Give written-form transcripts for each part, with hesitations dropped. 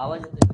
आवाज येतोय?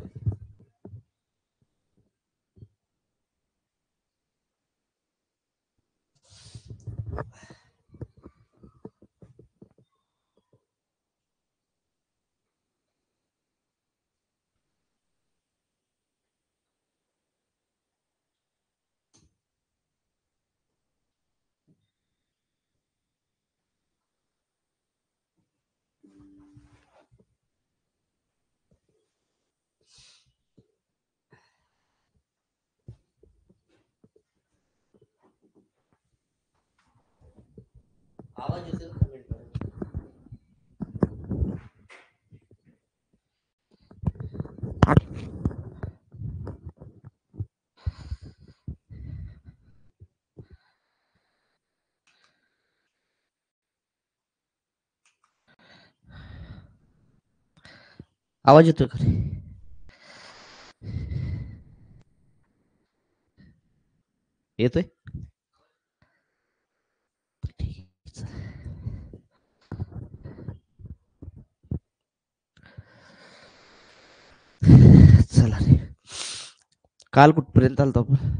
आवाज येतोय कमेंट करा. आवाज येतोय का? येतोय? चला रे, काल कुठपर्यंत आलतो आपण?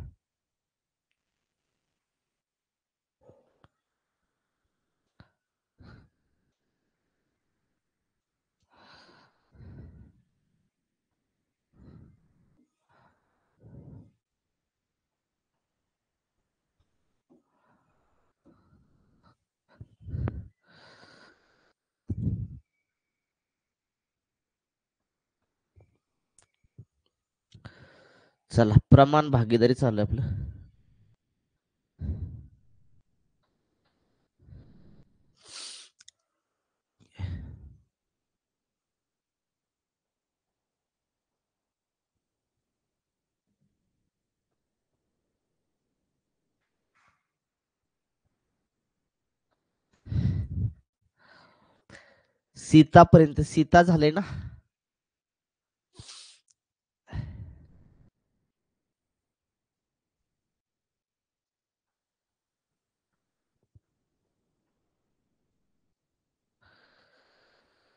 चला, प्रमाण भागीदारी चालू आहे आपलं. सीतापर्यंत सीता झाले ना?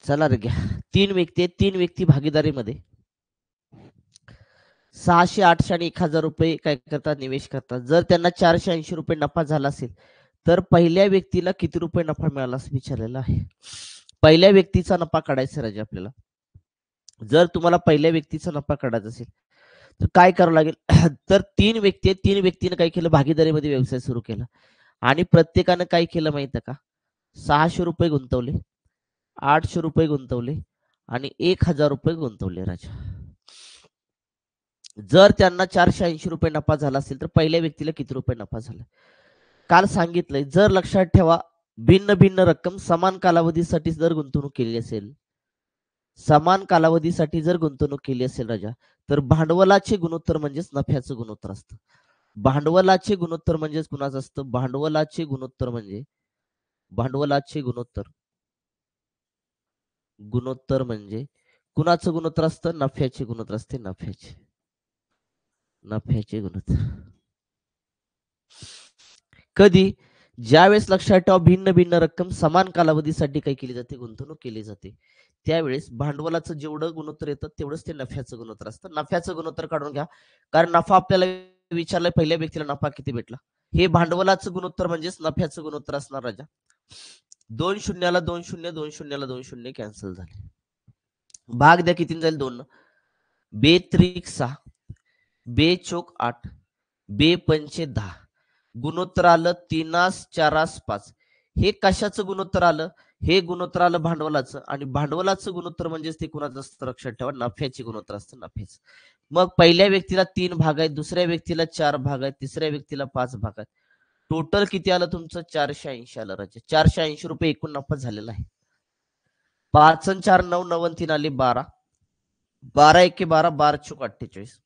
चला रे घ्या. 3 व्यक्ती आहेत, 3 व्यक्ती भागीदारीमध्ये 600, 800 आणि 1000 रुपये काय करतात, निवेश करतात. जर त्यांना 480 रुपये नफा झाला असेल तर पहिल्या व्यक्तीला किती रुपये नफा मिळाला असं विचारलेलं आहे. पहिल्या व्यक्तीचा नफा काढायचा राजा आपल्याला. जर तुम्हाला पहिल्या व्यक्तीचा नफा काढायचा असेल तर काय करावं लागेल? तर 3 व्यक्ती आहेत, 3 व्यक्तीने काय केलं, भागीदारीमध्ये व्यवसाय सुरू केला आणि प्रत्येकानं काय केलं माहिती आहे का? 600 रुपये गुंतवले, 800 रुपये गुंतवले आणि 1000 रुपये गुंतवले राजा. जर त्यांना 480 रुपये नफा झाला असेल तर पहिल्या व्यक्तीला किती रुपये नफा झाला? काल सांगितलंय, जर लक्षात ठेवा, भिन्न भिन्न रक्कम समान कालावधीसाठी जर गुंतवणूक केली असेल, समान कालावधीसाठी जर गुंतवणूक केली असेल राजा, तर भांडवलाचे गुणोत्तर म्हणजेच नफ्याचं गुणोत्तर असतं. भांडवलाचे गुणोत्तर म्हणजेच कुणाचं असतं? भांडवलाचे गुणोत्तर म्हणजे गुणोत्तर म्हणजे कुणाचं गुणोत्तर असतं? नफ्याचे गुणोत्तर असते. नफ्याचे गुणोत्तर कधी? ज्यावेळेस लक्षात ठेवा, भिन्न भिन्न रक्कम समान कालावधीसाठी काय केली जाते? गुंतवणूक केली जाते. त्यावेळेस भांडवलाचं जेवढं गुणोत्तर येतं तेवढंच ते नफ्याचं गुणोत्तर असतं. नफ्याचं गुणोत्तर काढून घ्या, कारण नफा आपल्याला विचारलाय, पहिल्या व्यक्तीला नफा किती भेटला. हे भांडवलाचं गुणोत्तर म्हणजेच नफ्याचं गुणोत्तर असणार राजा. 2 शून्याला 2 शून्य, 2 शून्याला 2 शून्य कॅन्सल झाले. भाग द्या, किती जाईल? 2. बे त्रिक 6, बे चोक 8, बे पंचे 10. गुणोत्तर आलं 3-4-5. हे कशाचं गुणोत्तर आलं? हे गुणोत्तर आलं भांडवलाचं, आणि भांडवलाचं गुणोत्तर म्हणजेच ते कुणाचं असतं? लक्षात ठेवा, नफ्याचे गुणोत्तर असतं, नफ्याचं. मग पहिल्या व्यक्तीला 3 भाग आहेत, दुसऱ्या व्यक्तीला 4 भाग आहेत, तिसऱ्या व्यक्तीला 5 भाग आहेत. टोटल किती आलं तुमचं? 480 आलं राजा. 480 रुपये एकूण नफा झालेला आहे. 5 आणि 4 9, 9 आणि 3 आले 12. 12 एके 12, 12 चोक 48.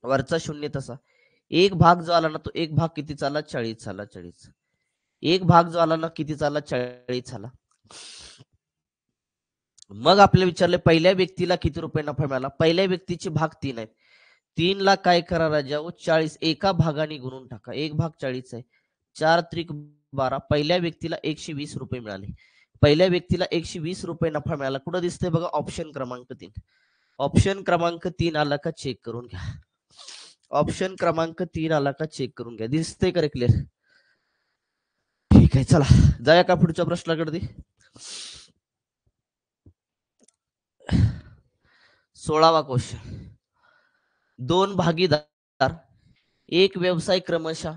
वरचा शून्य तसा. एक भाग जो आला ना, तो एक भाग किती आला? 40 आला. 40. एक भाग जो आला ना, किती आला? 40 आला. मग आपल्याला विचारले, पहिल्या व्यक्तीला किती रुपये नफा मिळाला? पहिल्या व्यक्तीचे भाग 3 आहेत. 3 ला काय करा राजा? 40 एका भागाने गुणून टाका. एक भाग 40 आहे. 4 त्रिक 12. पहिल्या व्यक्तीला 120 रुपये मिळाले. पहिल्या व्यक्तीला 120 रुपये नफा मिळाला. कुठं दिसतंय बघा? ऑप्शन क्रमांक 3. ऑप्शन क्रमांक 3 आला का चेक करून घ्या. ऑप्शन क्रमांक 3 आला का चेक करून घ्या. दिसतंय का रे क्लिअर? ठीक आहे, चला जाऊया का पुढच्या प्रश्नाकडे. 16वा क्वेश्चन. दोन भागीदार एक व्यवसाय क्रमशः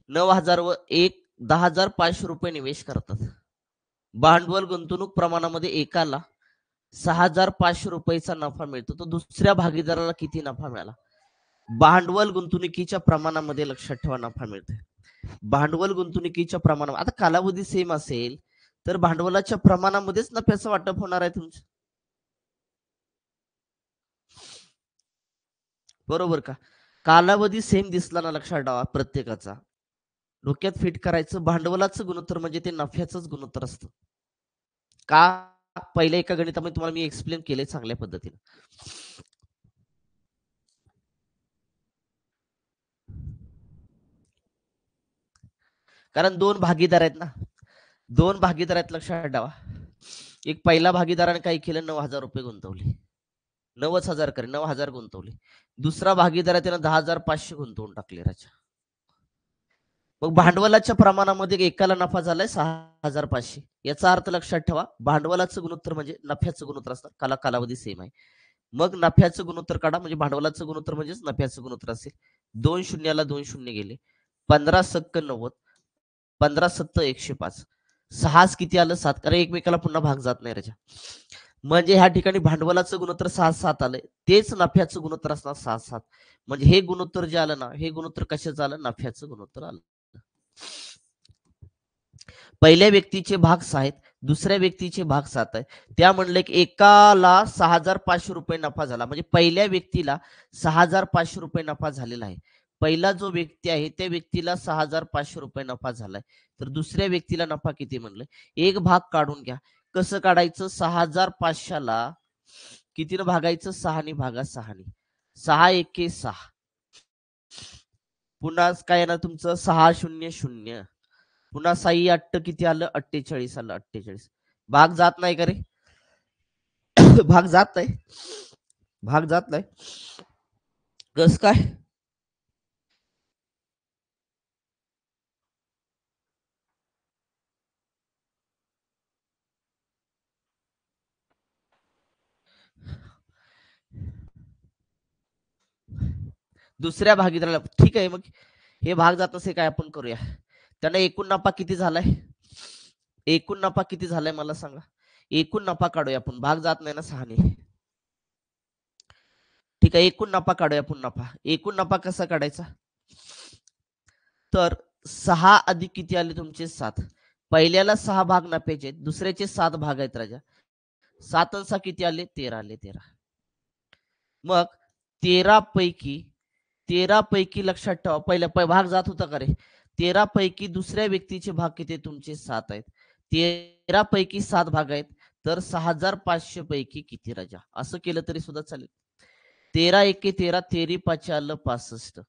9,000 व 10,500 निवेश करतात. भांडवल गुंतवणूक प्रमाणामध्ये एकाला 6,500 नफा मिळतो, तर दुसऱ्या भागीदाराला किती नफा मिळाला? भांडवल गुंतवणुकीच्या प्रमाणामध्ये लक्षात ठेवा नफा मिळतोय. भांडवल गुंतवणुकीच्या प्रमाणात आता कालावधी सेम असेल तर भांडवलाच्या प्रमाणामध्येच नफ्याचं वाटप होणार आहे तुमचं. बरोबर का? कालावधी सेम दिसला ना लक्षात ठेवा प्रत्येकाचा, डोक्यात फिट करायचं भांडवलाचं गुणोत्तर म्हणजे ते नफ्याचंच गुणोत्तर असतं. का? पहिल्या एका गणितामध्ये तुम्हाला मी एक्सप्लेन केले चांगल्या पद्धतीने. कारण दोन भागीदार आहेत ना, दोन भागीदार आहेत लक्षात ठेवा. एक पहिला भागीदाराने काय केलं, 9,000 गुंतवले, 9,000 करे 9,000 गुंतवले. दुसरा भागीदार आहे त्यानं 10,500 गुंतवून टाकले राजा. मग भांडवलाच्या प्रमाणामध्ये एकाला नफा झालाय 6,500. याचा अर्थ लक्षात ठेवा, भांडवलाचं गुणोत्तर म्हणजे नफ्याचं गुणोत्तर असतं. कालावधी सेम आहे. मग नफ्याचं गुणोत्तर काढा, म्हणजे भांडवलाचं गुणोत्तर म्हणजेच नफ्याचं गुणोत्तर असेल. 2 शून्याला 2 शून्य गेले, 15 सक्क 90, 15 सत्त 105. 6 किती आलं 7, कारण एकमेकाला पुन्हा भाग जात नाही राजा. म्हणजे ह्या ठिकाणी भांडवलाचं गुणोत्तर 6-7 आलंय, तेच नफ्याचं गुणोत्तर असणार 6-7. म्हणजे हे गुणोत्तर जे आलं ना, हे गुणोत्तर कशाचं आलं? नफ्याचं गुणोत्तर आलं. पहिल्या व्यक्तीचे भाग 6 आहेत, दुसऱ्या व्यक्तीचे भाग 7 आहेत. त्या म्हणले की एकाला 6,500 नफा झाला, म्हणजे पहिल्या व्यक्तीला 6,500 नफा झालेला आहे. पहिला जो व्यक्ती आहे त्या व्यक्तीला 6,500 नफा झालाय. तर दुसऱ्या व्यक्तीला नफा किती म्हणलं? एक भाग काढून घ्या. कसं काढायचं? 6,500ला कितीनं भागायचं? 6 भागा 6. 6 एके 6. पुन्हा काय येणार तुमचं? 600. पुन्हा 6 8 किती आलं? 48 आलं. 48 भाग जात नाही का रे? भाग जात नाही, भाग जात नाही. कस काय? दुसऱ्या भागीदाराला ठीक आहे. मग हे भाग जात असे काय आपण करूया, त्यांना एकूण नफा किती झालाय? एकूण नफा किती झालाय मला सांगा. एकूण नफा काढूया आपण, भाग जात नाही ना 6ने. ठीक आहे, एकूण नफा काढूया आपण. एकूण नफा कसा काढायचा? तर 6 अधिक किती आले तुमचे? 7. पहिल्याला 6 भाग नफ्याचे आहेत, दुसऱ्याचे 7 भाग आहेत राजा. 7 आणि 6 किती आले? 13 आले. 13. मग 13 पैकी लक्षात ठेवा, पहिला भाग जात होता का रे? 13 पैकी दुसऱ्या व्यक्तीचे भाग किती? तुमचे 7 आहेत. 13 पैकी 7 भाग आहेत, तर 6,500 पैकी किती राजा? असं केलं तरी सुद्धा चालेल. 13 एके 13, 13 पाचे आलं 65.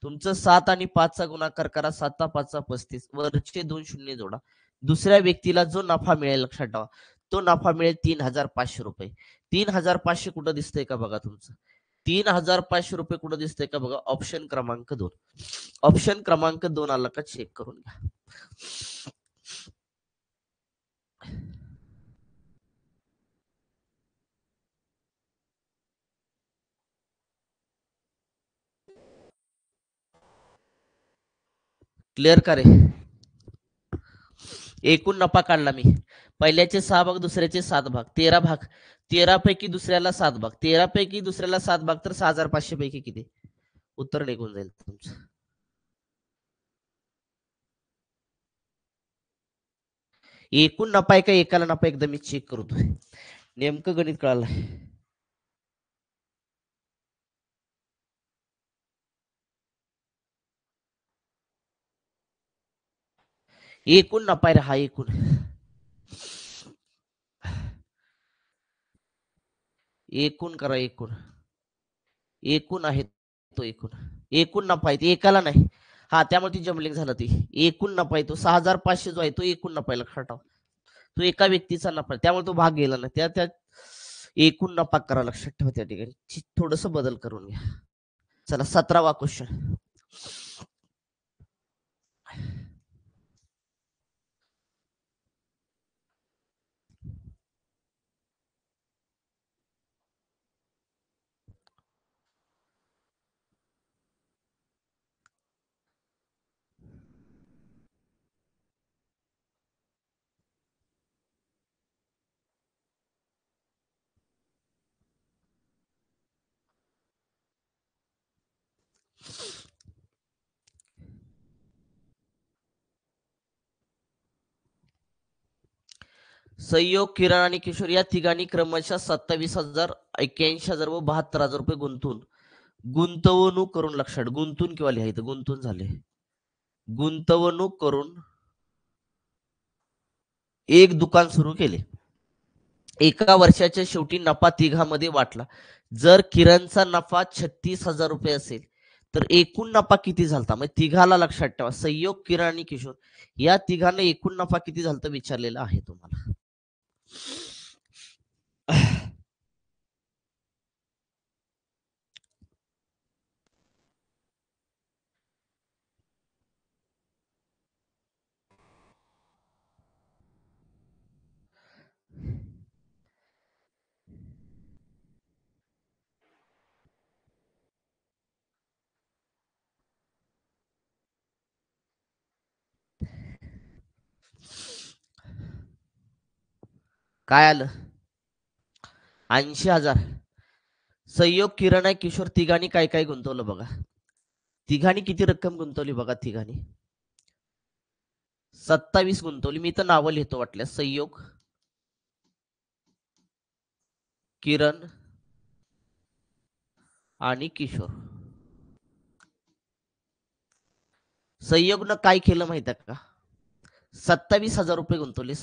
तुमचं 7 आणि 5चा गुणाकार करा, 7 5 35, वरचे 2 शून्य जोडा. दुसऱ्या व्यक्तीला जो नफा मिळेल लक्षात ठेवा, तो नफा मिळेल 3,500 रुपये. 3,500 कुठं दिसतंय का बघा तुमचं? 3,500 कुठं दिसतंय का बघा? ऑप्शन क्रमांक 2. ऑप्शन क्रमांक 2 आला का चेक करून घ्या. क्लिअर का रे? एकूण नफा काढला मी. पहिल्याचे 6 भाग, दुसऱ्याचे 7 भाग, 13 भाग. 13 पैकी दुसऱ्याला 7 भाग, 13 पैकी दुसऱ्याला 7 भाग, तर 6,500 पैकी किती? उत्तर निघून जाईल तुमचं. एकूण नफा आहे का एकाला नफा? एकदा मी चेक करतोय, नेमकं गणित कळालंय. एकूण नफा आहे हा. एकूण करा. एकूण आहे तो. एकूण नफा आहे, एकाला नाही. हा, त्यामुळे ती जमलिंग झालं. ती एकूण नफा आहे तो 6,500 जो आहे तो एकूण नफा आहे लक्षात ठेवा. तो एका व्यक्तीचा नफा, त्यामुळे तो भाग गेला नाही. त्या एकूण नफा करा लक्षात ठेवा त्या ठिकाणी थोडस बदल करून घ्या. चला 17वा क्वेश्चन. संयोग, किरण आणि किशोर या तिघांनी क्रमशः 27,000, 81,000 व 72,000 रुपये गुंतवणूक करून लक्षात गुंतून किंवा लिहायचं गुंतून झाले. गुंतवणूक करून एक दुकान सुरू केले. एका वर्षाच्या शेवटी नफा तिघांमध्ये वाटला. जर किरणचा नफा 36,000 रुपये असेल तर एकूण नफा किती झालता? म्हणजे तिघाला लक्षात ठेवा. संयोग, किरण आणि किशोर या तिघांना एकूण नफा किती झालता विचारलेला आहे तुम्हाला. काय आलं? 80,000. संयोग, किरण आणि किशोर तिघांनी काय काय गुंतवलं बघा. तिघांनी किती रक्कम गुंतवली बघा. तिघांनी 27 गुंतवली. मी तर नावं लिहितो वाटल्यास. संयोग, किरण आणि किशोर. संयोगनं काय केलं माहित आहे का? 27,000 रुपये गुंतवले.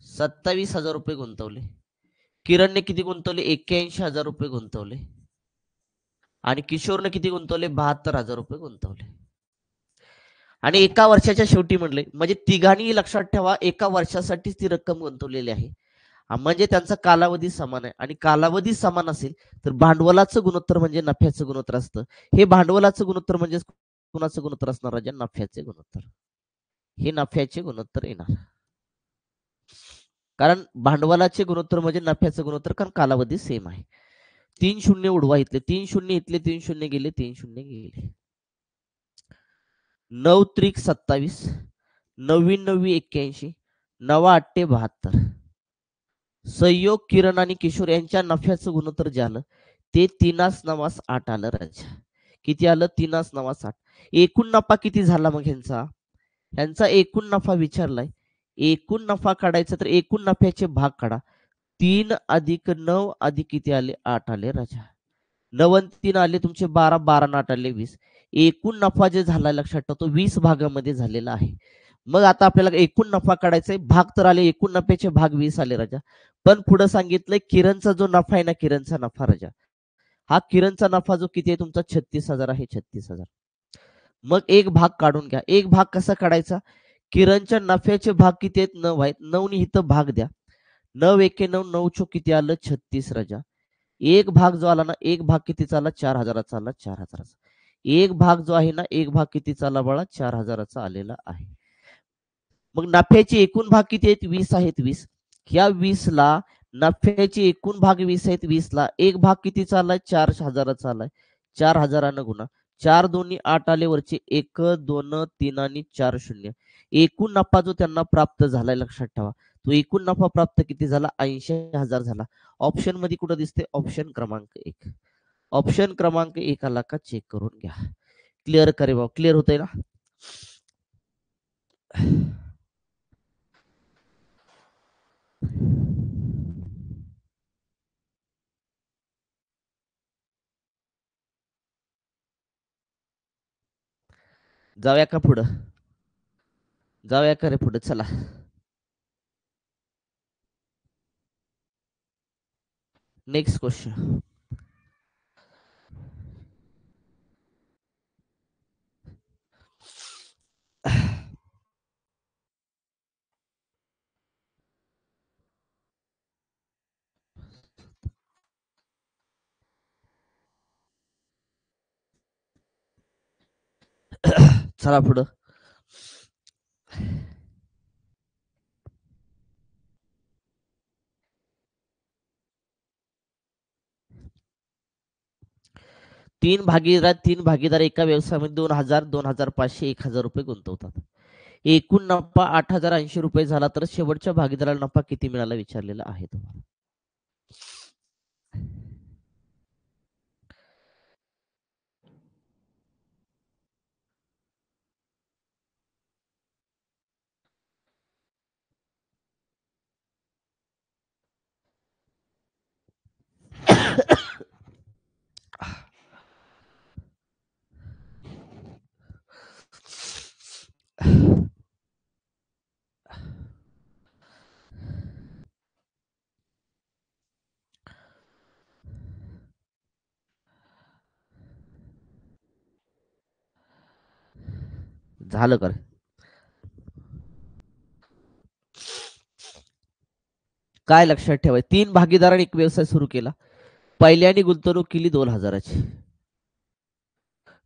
27,000 रुपये गुंतवले. किरणने किती गुंतवले? 81,000 रुपये गुंतवले. आणि किशोरने किती गुंतवले? 72,000 रुपये गुंतवले. आणि एका वर्षाच्या शेवटी म्हणले, म्हणजे तिघांनी लक्षात ठेवा एका वर्षासाठीच ती रक्कम गुंतवलेली आहे. म्हणजे त्यांचा कालावधी समान आहे. आणि कालावधी समान असेल तर भांडवलाचं गुणोत्तर म्हणजे नफ्याचं गुणोत्तर असतं. हे भांडवलाचं गुणोत्तर म्हणजे कुणाचं गुणोत्तर असणार? राजा नफ्याचे गुणोत्तर. हे नफ्याचे गुणोत्तर येणार. कारण भांडवलाचे गुणोत्तर म्हणजे नफ्याचं गुणोत्तर, कारण कालावधी सेम आहे. 3 शून्य उडवा इथले. 3 शून्य इथले. 3 शून्य गेले. 3 शून्य गेले. 9 त्रिक 27, 9 9 81, 9 8 72. संयोग, किरण आणि किशोर यांच्या नफ्याचं गुणोत्तर जे आलं ते 3 9 8 आलं राजा. किती आलं? 3 9 8. एकूण नफा किती झाला मग ह्यांचा? ह्यांचा एकूण नफा विचारलाय. एकूण नफा काढायचा तर एकूण नफ्याचे भाग काढा. 3 अधिक 9 अधिक किती आले? 8 आले राजा. 9 आणि 3 आले तुमचे 12, 12 आणि 8 आले 20. एकूण नफा जे झाला लक्षात ठेवा तो 20 भागामध्ये झालेला आहे. मग आता आपल्याला एकूण नफा काढायचा आहे. भाग तर आले, एकूण नफ्याचे भाग 20 आले राजा. पण पुढे सांगितलंय किरणचा जो नफा आहे ना, किरणचा नफा राजा, हा किरणचा नफा जो किती आहे तुमचा? 36,000 आहे. 36,000. मग एक भाग काढून घ्या. एक भाग कसा काढायचा? किरणच्या नफ्याचे भाग किती आहेत? 9 आहेत. 9 ने इथं भाग द्या. 9 एके 9, 9 चोक किती आलं? 36 राजा. एक भाग जो आला ना, एक भाग कितीचा आला? 4,000चा आला. 4,000चा. एक भाग जो आहे ना, एक भाग कितीचा आला बाळा? 4,000चा आलेला आहे. मग नफ्याचे एकूण भाग किती आहेत? 20 आहेत. 20. ह्या 20 ला नफ्याचे एकूण भाग 20 आहेत. 20 ला एक भाग कितीचा आलाय? 4,000चा आलाय. 4,000 गुणा 4 दोन्ही 8 आले वरचे 1 2 3 आणि 4 शून्य. एकूण नफा जो त्यांना प्राप्त झालाय लक्षात ठेवा. तो एकूण नफा प्राप्त किती झाला? 80,000 झाला. ऑप्शन मध्ये कुठं दिसते? ऑप्शन क्रमांक 1. ऑप्शन क्रमांक 1 आला का चेक करून घ्या. क्लिअर करे बाबा. क्लिअर होतंय ना? जाऊया का पुढं? जाऊया का रे पुढे? चला. Next question. चला पुढं. 3 भागीदार एका व्यवसायामध्ये 2,000, 2,500, 1,000 रुपये गुंतवतात. एकूण नफा 8,080 रुपये झाला तर शेवटच्या भागीदाराला नफा किती मिळाला विचारलेला आहे तुम्हाला. झालं का? काय लक्षात ठेवाय 3 भागीदारांनी एक व्यवसाय सुरू केला. पहिल्याने गुंतवणूक केली 2,000ची,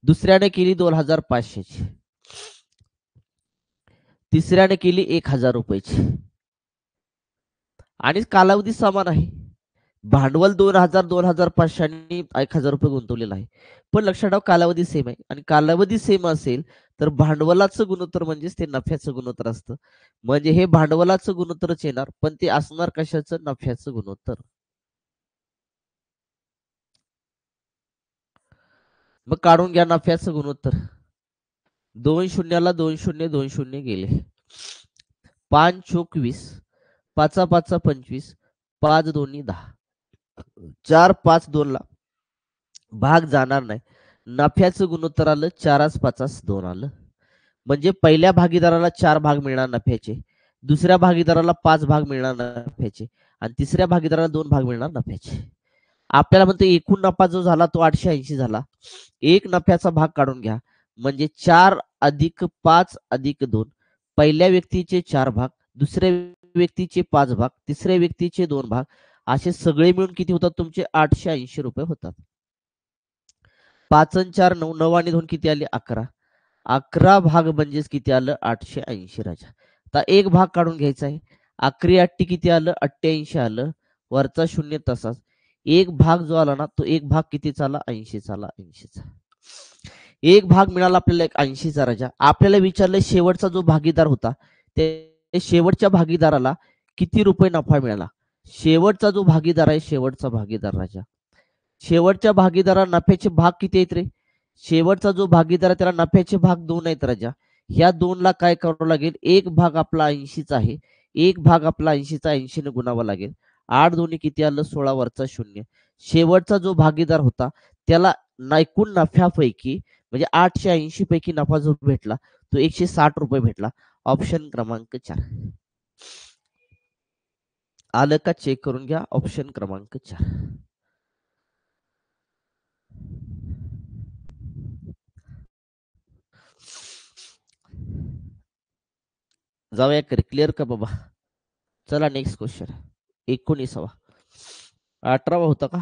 दुसऱ्याने केली 2,500ची, तिसऱ्याने केली 1,000 रुपयाची आणि कालावधी समान आहे. भांडवल 2,000, 2,500 आणि 1,000 रुपये गुंतवलेलं आहे. पण लक्षात ठेवा कालावधी सेम आहे आणि कालावधी सेम असेल तर भांडवलाचं गुणोत्तर म्हणजेच ते नफ्याचं गुणोत्तर असतं. म्हणजे हे भांडवलाचं गुणोत्तरच येणार, पण ते असणार कशाचं? नफ्याचं गुणोत्तर. मग काढून घ्या नफ्याचं गुणोत्तर. 2 शून्याला 2 शून्य 2 शून्य गेले. 5 चोक 20, 5 5 25, 5 दोन्ही 10, 4 5 2 ला भाग जाणार नाही. नफ्याचं गुणोत्तर आलं 4 5 2 आलं. म्हणजे पहिल्या भागीदाराला 4 भाग मिळणार नफ्याचे, दुसऱ्या भागीदाराला 5 भाग मिळणार नफ्याचे आणि तिसऱ्या भागीदाराला 2 भाग मिळणार नफ्याचे. आपल्याला म्हणतो एकूण नफा जो झाला तो 880 झाला. एक नफ्याचा भाग काढून घ्या. म्हणजे 4 अधिक 5 अधिक 2. पहिल्या व्यक्तीचे 4 भाग, दुसऱ्या व्यक्तीचे 5 भाग, तिसऱ्या व्यक्तीचे 2 भाग असे सगळे मिळून किती होतात तुमचे? 880 रुपये होतात. 5 आणि 4 9, 9 आणि 2 किती आले? 11. 11 भाग म्हणजेच किती आलं? 880 राजा. आता एक भाग काढून घ्यायचा आहे. 11 किती आलं? 88 आलं. वरचा शून्य तसाच. एक भाग जो आला ना तो एक भाग कितीचा आला? 80चा आला. 80चा. एक भाग मिळाला आपल्याला एक 80चा राजा. आपल्याला विचारलं शेवटचा जो भागीदार होता ते शेवटच्या भागीदाराला किती रुपये नफा मिळाला? शेवटचा जो भागीदार आहे शेवटचा भागीदार राजा. शेवटच्या भागीदाराला नफ्याचे भाग किती आहेत रे? शेवटचा जो भागीदार आहे त्याला नफ्याचे भाग 2 आहेत राजा. ह्या 2 ला काय करावं लागेल? एक भाग आपला 80चा आहे. एक भाग आपला 80चा 80 ने गुणावा लागेल. 8 दोन्ही किती आलं? 16 वरचा शून्य. शेवटचा जो भागीदार होता त्याला एकूण नफ्यापैकी म्हणजे 880 पैकी नफा जो भेटला तो 160 रुपये भेटला. ऑप्शन क्रमांक 4. आलं का? चेक करून घ्या. ऑप्शन क्रमांक 4. जाऊया क्लिअर का बाबा? चला नेक्स्ट क्वेश्चन. 19वा. 18वा होता का?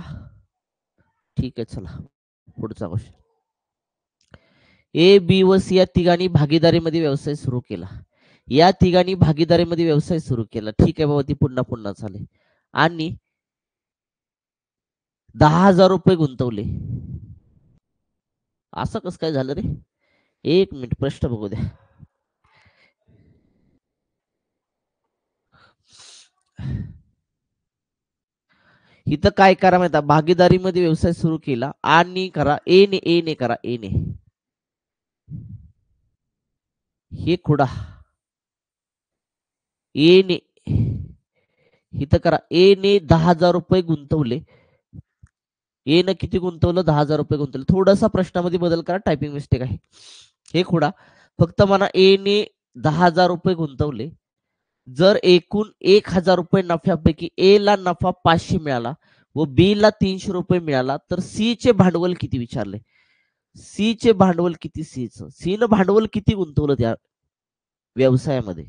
ठीक आहे चला पुढचा क्वेश्चन. ए बी व सी या तिघांनी भागीदारीमध्ये व्यवसाय सुरू केला. या तिघांनी भागीदारीमध्ये व्यवसाय सुरू केला. ठीक आहे बाबा ती पुन्हा पुन्हा झाले आणि 10,000 रुपये गुंतवले. असं कसं काय झालं रे? एक मिनिट प्रश्न बघू द्या. इथं काय करा माहिती? भागीदारीमध्ये व्यवसाय सुरू केला आणि करा ए ने करा ए ने हे खुडा ए ने इथं करा ए ने 10,000 रुपये गुंतवले. ए न किती गुंतवलं? 10,000 रुपये गुंतवले. थोडासा प्रश्नामध्ये बदल करा, टायपिंग मिस्टेक आहे. हे खुडा फक्त म्हणा ए ने 10,000 रुपये गुंतवले. जर एकूण 1,000 रुपये नफ्यापैकी ए ला नफा 500 मिळाला व बी ला 300 रुपये मिळाला तर सी चे भांडवल किती विचारले? सी चे भांडवल किती? सी न भांडवल किती गुंतवलं त्या व्यवसायामध्ये?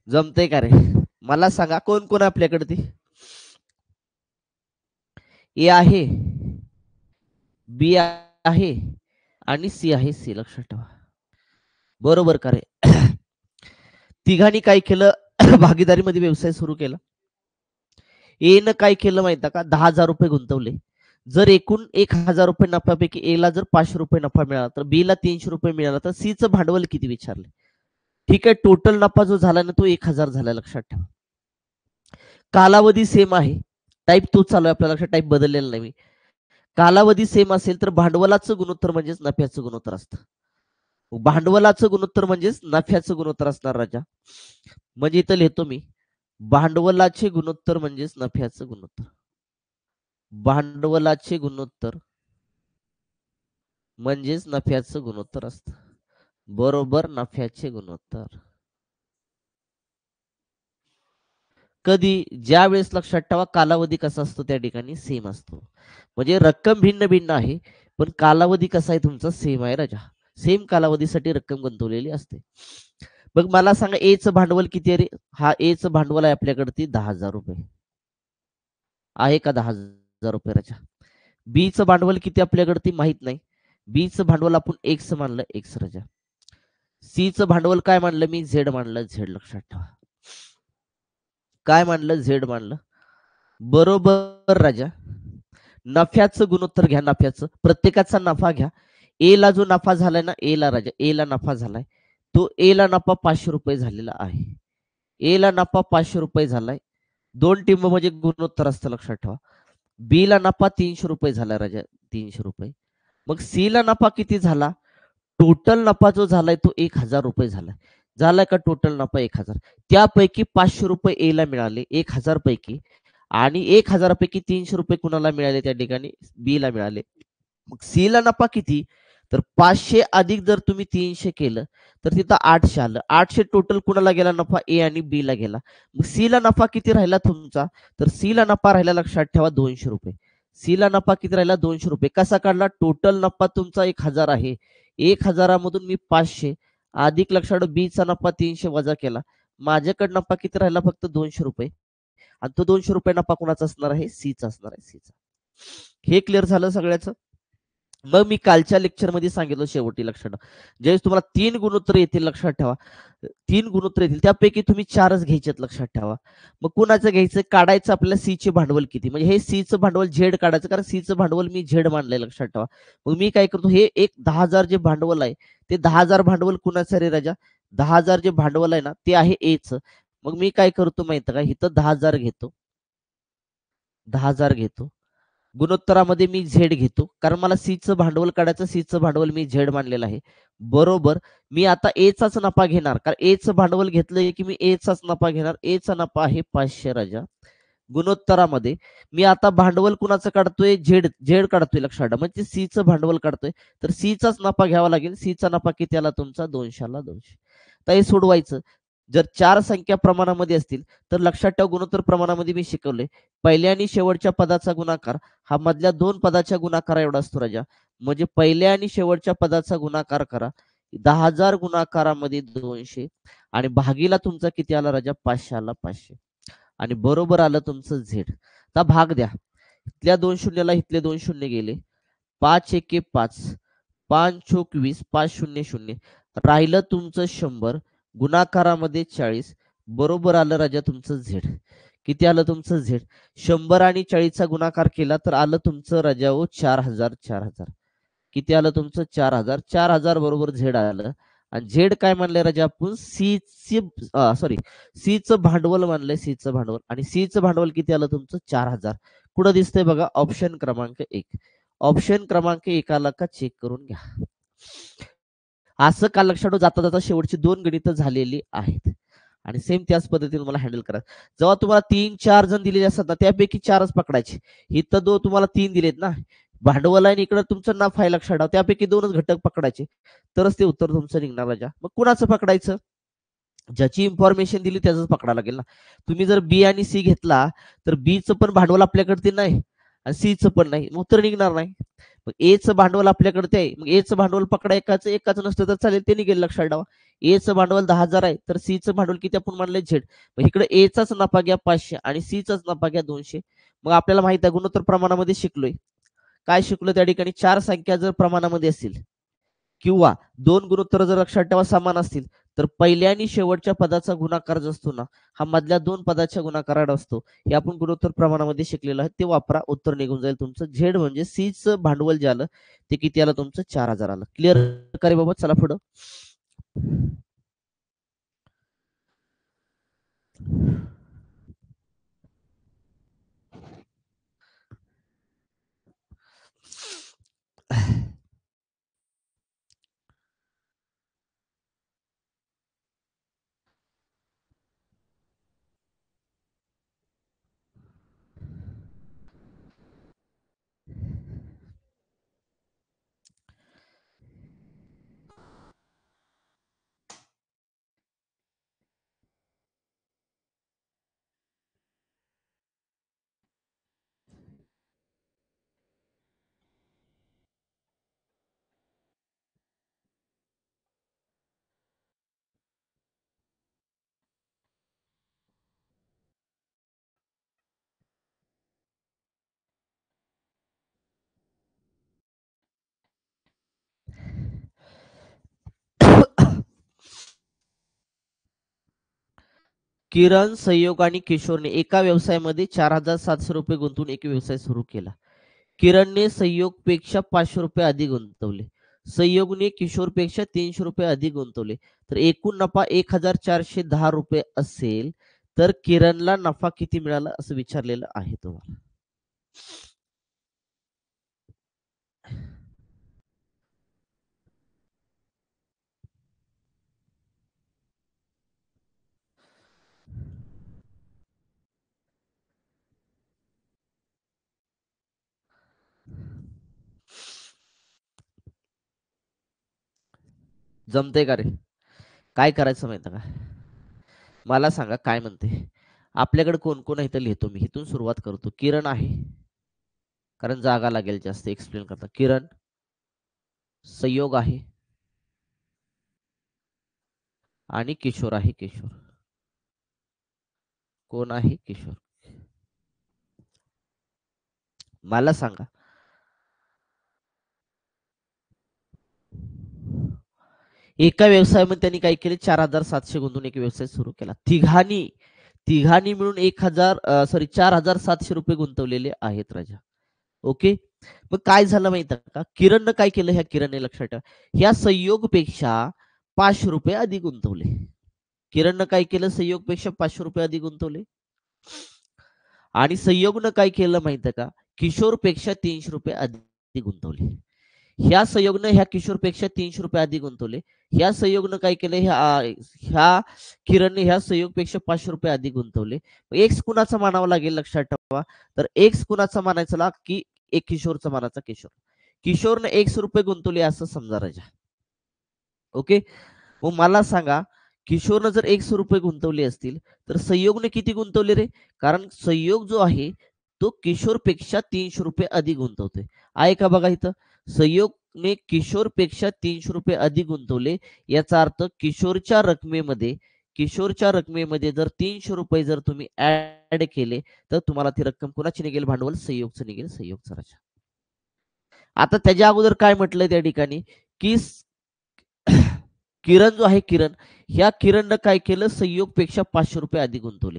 जमतंय का रे? मला सांगा कोण कोण आपल्याकडे ती? ए आहे, बी आहे आणि सी आहे. सी लक्षात ठेवा. बरोबर का रे? तिघांनी काय केलं? भागीदारीमध्ये व्यवसाय सुरू केला. ए न काय केलं माहिती का? 10,000 रुपये गुंतवले. जर एकूण 1,000 रुपये नफ्यापैकी ए ला जर 500 रुपये नफा मिळाला तर बी ला 300 रुपये मिळाला तर सी चं भांडवल किती विचारले. ठीक आहे, टोटल नफा जो झाला ना तो 1,000 झाला. लक्षात ठेवा. कालावधी सेम आहे, टाईप तोच चालू आहे आपल्या लक्षात, टाईप बदललेला नाही मी. कालावधी सेम असेल तर भांडवलाचं गुणोत्तर म्हणजेच नफ्याचं गुणोत्तर असतं. भांडवलाचं गुणोत्तर म्हणजेच नफ्याचं गुणोत्तर असणार राजा. म्हणजे इथं लिहितो मी, भांडवलाचे गुणोत्तर म्हणजेच नफ्याचं गुणोत्तर. भांडवलाचे गुणोत्तर म्हणजेच नफ्याचं गुणोत्तर असतं. बरोबर, नफ्याचे गुणोत्तर. कधी? ज्या वेळेस लक्षात ठेवा कालावधी कसा असतो त्या ठिकाणी सेम असतो. म्हणजे रक्कम भिन्न भिन्न आहे पण कालावधी कसा आहे तुमचा सेम आहे राजा. सेम कालावधीसाठी रक्कम गुंतवलेली असते. मग मला सांगा ए चं भांडवल किती आहे रे? हा ए चं भांडवल आहे आपल्याकडे 10,000 रुपये. आहे का 10,000 रुपये राजा? बी चं भांडवल किती आपल्याकडे माहित नाही. बी चं भांडवल आपण एक्स मानलं, एक्स राजा. सी चं भांडवल काय मानलं मी? झेड मानलं, झेड. लक्षात ठेवा. काय मानलं? झेड मानलं. बरोबर राजा. नफ्याचं गुणोत्तर घ्या. नफ्याचं प्रत्येकाचा नफा घ्या. ए ला जो नफा झालाय ना, ए ला राजा, ए ला नफा झालाय तो ए ला नफा 500 रुपये झालेला आहे. ए ला नफा 500 रुपये झालाय. दोन टिंब म्हणजे गुणोत्तर असतं. लक्षात ठेवा. बी ला नफा 300 रुपये झाला राजा, 300 रुपये. मग सी ला नफा किती झाला? टोटल नफा जो झालाय तो 1,000 रुपये झालाय. झालाय का टोटल नफा 1,000? त्यापैकी 500 रुपये ए ला मिळाले 1,000 पैकी, आणि 1,000 पैकी 300 रुपये कुणाला मिळाले त्या ठिकाणी? बी ला मिळाले. मग सी ला नफा किती? तर 500 अधिक जर तुम्ही 300 केलं तर तिथं 800 आलं. 800 टोटल कुणाला गेला नफा? ए आणि बी ला गेला. मग सी ला नफा किती राहिला तुमचा? तर सी ला नफा राहिला लक्षात ठेवा 200 रुपये. सी ला नफा किती राहिला? 200 रुपये. कसा काढला? टोटल नफा तुमचा 1,000 आहे. 1,000 मधून मी 500 अधिक लक्षात बी चा नफा 300 वजा केला. माझ्याकडे नफा किती राहिला? फक्त 200 रुपये. आणि तो 200 रुपये नफा कोणाचा असणार आहे? सीचा असणार आहे, सीचा. हे क्लिअर झालं सगळ्याचं. मग मी कालच्या लेक्चरमध्ये सांगितलं शेवटी लक्षात ठेवा, ज्यावेळेस तुम्हाला 3 गुणोत्तर येतील लक्षात ठेवा, 3 गुणोत्तर येतील त्यापैकी तुम्ही 4च घ्यायचेत लक्षात ठेवा. मग कुणाचं घ्यायचं? काढायचं आपल्याला सी चे भांडवल किती, म्हणजे हे सी चं भांडवल झेड काढायचं, कारण सी चं भांडवल मी झेड मानलंय लक्षात ठेवा. मग मी काय करतो, हे एक 10,000 जे भांडवल आहे ते 10,000 भांडवल कुणाचं रे राजा? 10,000 जे भांडवल आहे ना ते आहे ए चं. मग मी काय करतो माहिती का, इथं 10,000 घेतो, 10,000 घेतो. गुणोत्तरामध्ये मी झेड घेतो कारण मला सी चं भांडवल काढायचं, सी चं भांडवल मी झेड मानलेलं आहे. बरोबर. मी आता ए चाच नफा घेणार कारण ए चं भांडवल घेतलंय की मी ए चाच नफा घेणार. ए चा नफा आहे 500 राजा. गुणोत्तरामध्ये मी आता भांडवल कुणाचं काढतोय? झेड, झेड काढतोय लक्षात ठेवा. म्हणजे सी चं भांडवल काढतोय तर सी चाच नफा घ्यावा लागेल. सी चा नफा किती आला तुमचा? 200 ला 200. तर हे सोडवायचं. जर 4 संख्या प्रमाणामध्ये असतील तर लक्षात ठेवा गुणोत्तर प्रमाणामध्ये मी शिकवले, पहिल्या आणि शेवटच्या पदाचा गुणाकार हा मधल्या 2 पदाच्या गुणाकारा एवढा असतो राजा. म्हणजे पहिल्या आणि शेवटच्या पदाचा गुणाकार करा. 10,000 गुणाकारामध्ये 200 आणि भागीला तुमचा किती आला राजा? 500 आला, 500. आणि बरोबर आलं तुमचं झेड. आता भाग द्या. इथल्या 2 शून्याला इथले 2 शून्य गेले. 5 एके 5, 5 चोक 20, 5 शून्य 0. राहिलं तुमचं 100. गुणाकारामध्ये 40. बरोबर आलं राजा तुमचं झेड. किती आलं तुमचं झेड? 100 आणि 40चा गुणाकार केला तर आलं तुमचं राजा हो 4,000, 4,000. किती आलं तुमचं? 4,000. 4,000 बरोबर झेड आलं. आणि झेड काय म्हणलंय राजा आपण? सी चं भांडवल मानलंय, सी चं भांडवल. आणि सी चं भांडवल किती आलं तुमचं? 4,000. कुठं दिसतंय बघा? ऑप्शन क्रमांक 1. ऑप्शन क्रमांक 1 आला का चेक करून घ्या. असं का लक्षात ठेवा, जाता जाता शेवटची 2 गणितं झालेली आहेत. आणि सेम त्याच पद्धतीने मला हँडल करा. जेव्हा तुम्हाला 3-4 जण दिलेले असतात ना त्यापैकी 4च पकडायचे. इथं तुम्हाला 3 दिलेत ना, भांडवल आहे आणि इकडे तुमचं नफा आहे लक्षात ठेवा, त्यापैकी 2च घटक पकडायचे तरच ते उत्तर तुमचं निघणार राजा. मग कुणाचं पकडायचं? ज्याची इन्फॉर्मेशन दिली त्याच पकडायला लागेल ना. तुम्ही जर बी आणि सी घेतला तर बी चं पण भांडवल आपल्याकडे नाही आणि सी चं पण नाही, उत्तर निघणार नाही. मग एचं भांडवल आपल्याकडे ते आहे. मग एचं भांडवल पकडा एकाचं, एकाचं नसतं तर चालेल, ते निघेल लक्षात ठेवा. एचं भांडवल 10,000 आहे, तर सीचं भांडवल किती आपण म्हणले झेड. मग इकडे एचाच नफा घ्या 500 आणि सीचाच नफा घ्या 200. मग आपल्याला माहित आहे गुणोत्तर प्रमाणामध्ये शिकलोय. काय शिकलो त्या ठिकाणी? 4 संख्या जर प्रमाणामध्ये असतील किंवा 2 गुणोत्तर जर लक्षात ठेवा समान असतील, तर पहिल्या आणि शेवटच्या पदाचा गुणाकार जो असतो ना, हा मधल्या 2 पदाच्या गुणाकाराला असतो. हे आपण गुणोत्तर प्रमाणामध्ये शिकलेलं आहे. ते वापरा, उत्तर निघून जाईल तुमचं. झेड म्हणजे सीचं भांडवल जे आलं, ते किती आलं तुमचं? 4,000 आलं. क्लिअर का रे बाबा? चला पुढं. किरण, संयोग आणि किशोरने एका व्यवसायामध्ये 4,700 रुपये गुंतवून एक व्यवसाय सुरू केला. किरणने संयोगपेक्षा 500 रुपये अधिक गुंतवले. संयोगने किशोरपेक्षा 300 रुपये अधिक गुंतवले. तर एकूण नफा 1,410 रुपये असेल, तर किरणला नफा किती मिळाला असं विचारलेलं आहे तुम्हाला. जमतंय का रे? काय करायचं माहिती का? मला सांगा काय म्हणते? आपल्याकडे कोण-कोण आहे इथं लिहितो मी. इथून सुरुवात करतो. किरण आहे, कारण जागा लागेल जास्त एक्सप्लेन करता. किरण, संयोग आहे आणि किशोर आहे किशोर. कोण आहे? किशोर. मला सांगा. एका व्यवसायामध्ये त्यांनी काय केले? 4,700 गुंतवून एक व्यवसाय सुरू केला. तिघांनी तिघांनी मिळून 4,700 रुपये गुंतवलेले आहेत राजा. ओके. मग काय झालं माहिती आहे का? किरणनं काय केलं? ह्या किरणने लक्षात ठेवा. ह्या संयोगपेक्षा 500 रुपये अधिक गुंतवले. किरणनं काय केलं? संयोगपेक्षा 500 रुपये अधिक गुंतवले. आणि संयोगनं काय केलं माहिती आहे का? किशोरपेक्षा 300 रुपये अधिक गुंतवले. ह्या संयोगनं ह्या किशोरपेक्षा 300 रुपये अधिक गुंतवले. ह्या संयोगनं काय केलं? ह्या किरणने ह्या संयोगपेक्षा 500 रुपये अधिक गुंतवले. एक्स कुणाचा मानावा लागेल लक्षात ठेवा. तर एक्स कुणाचा मानायचा ला की एक किशोरचा मानाचा किशोर. किशोरने एक्स रुपये गुंतवले असं समजा राजा. ओके. मग मला सांगा, किशोरनं जर 100 रुपये गुंतवले असतील, तर संयोगने किती गुंतवले रे? कारण संयोग जो आहे, तो किशोरपेक्षा 300 रुपये अधिक गुंतवतोय. आहे का बघा इथं? संयोगने किशोरपेक्षा 300 रुपये अधिक गुंतवले. याचा अर्थ किशोरच्या रकमेमध्ये जर 300 रुपये जर तुम्ही ॲड केले, तर तुम्हाला ती रक्कम कुणाची निघेल? भांडवल संयोगचं निघेल, संयोगचं राजा. आता त्याच्या अगोदर काय म्हटलंय त्या ठिकाणी, की किरण जो आहे किरण, ह्या किरणनं काय केलं? संयोगपेक्षा 500 रुपये अधिक गुंतवले.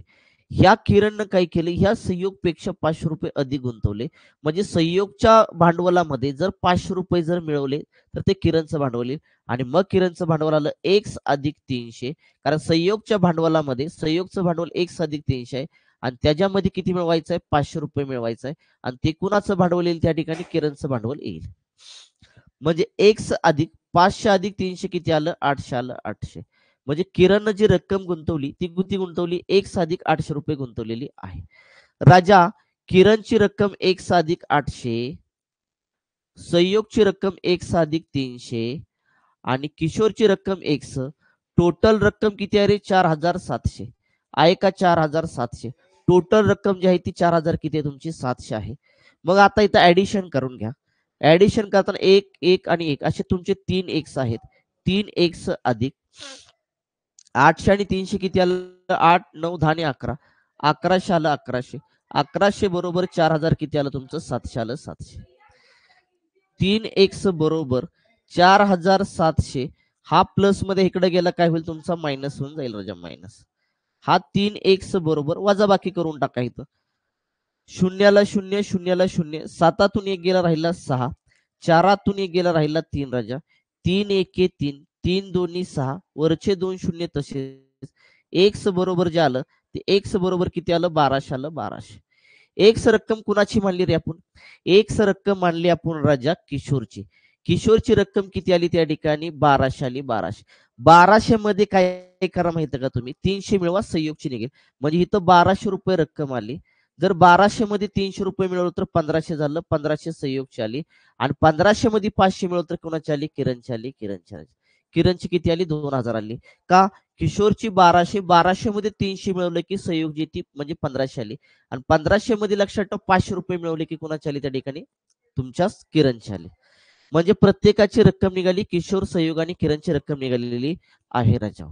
ह्या किरणनं काय केलं? ह्या संयोगपेक्षा 500 रुपये अधिक गुंतवले. म्हणजे संयोगच्या भांडवलामध्ये जर 500 रुपये जर मिळवले, तर ते किरणचं भांडवल येईल आणि मग किरणचं भांडवल आलं x अधिक 300. कारण संयोगच्या भांडवलामध्ये संयोगचं भांडवल x अधिक 300 आहे आणि त्याच्यामध्ये किती मिळवायचं आहे? 500 रुपये मिळवायचं आहे आणि ते कुणाचं भांडवल येईल त्या ठिकाणी? किरणचं भांडवल येईल. म्हणजे x अधिक 500 अधिक 300 किती आलं? 800 आलं. 800. म्हणजे किरणनं जी रक्कम गुंतवली ती किती गुंतवली? x अधिक 800 रुपये गुंतवलेली आहे. राजा, किरणची रक्कम x अधिक 800, संयोगची रक्कम x अधिक 300 आणि किशोरची रक्कम x. टोटल रक्कम किती आहे रे? 4,700 आहे का? 4,700. टोटल रक्कम जी आहे ती 4,000 किती आहे तुमची? 700 आहे. मग आता इथं ऍडिशन करून घ्या. ऍडिशन करताना एक एक आणि एक असे तुमचे 3 एक्स आहेत. 3 एक्स अधिक 800 आणि 300 किती आलं? 8, 9, 10 आणि 11. 1100 आलं 1100. 1100 बरोबर 4000 किती आलं तुमचं? 700 आलं 700. 3 एक्स बरोबर 4700. हा प्लस मध्ये इकडे गेला काय होईल तुमचा? मायनस होऊन जाईल राजा, मायनस. हा 3 एक्स बरोबर वजाबाकी करून टाका इथं. शून्याला शून्य, शून्याला शून्य, सातातून एक गेला राहिला 6, चारातून एक गेला राहिला 3 राजा. 3 एके 3, 3 दोन्ही 6, वरचे 2 शून्य तसेच. एक्स बरोबर जे आलं ते एक्स बरोबर किती आलं? 1200 आलं 1200. एक्स रक्कम कुणाची मानली रे आपण? एक्स रक्कम मानली आपण राजा किशोरची. किशोरची रक्कम किती आली त्या ठिकाणी? 1200 आली 1200. 1200 मध्ये काय करा माहिती का तुम्ही? 300 मिळवा, संयोगची निघेल. म्हणजे इथं 1200 रुपये रक्कम आली. जर 1200 मध्ये 300 रुपये मिळवलं तर 1500 झालं. 1500 संयोगची आली आणि 1500 मध्ये 500 मिळवलं तर कोणाची आली? किरणची आली. किरणची आली. किरणची किती आली? 2000 आली. का? किशोरची 1200, 1200 मध्ये 300 मिळवलं की संयोगची ती म्हणजे 1500 आली. आणि 1500 मध्ये लक्षात ठेवा 500 रुपये मिळवले की कोणाची आली त्या ठिकाणी? तुमच्याच किरणची आली. म्हणजे प्रत्येकाची रक्कम निघाली. किशोर, संयोग आणि किरणची रक्कम निघालेली आहे राजा.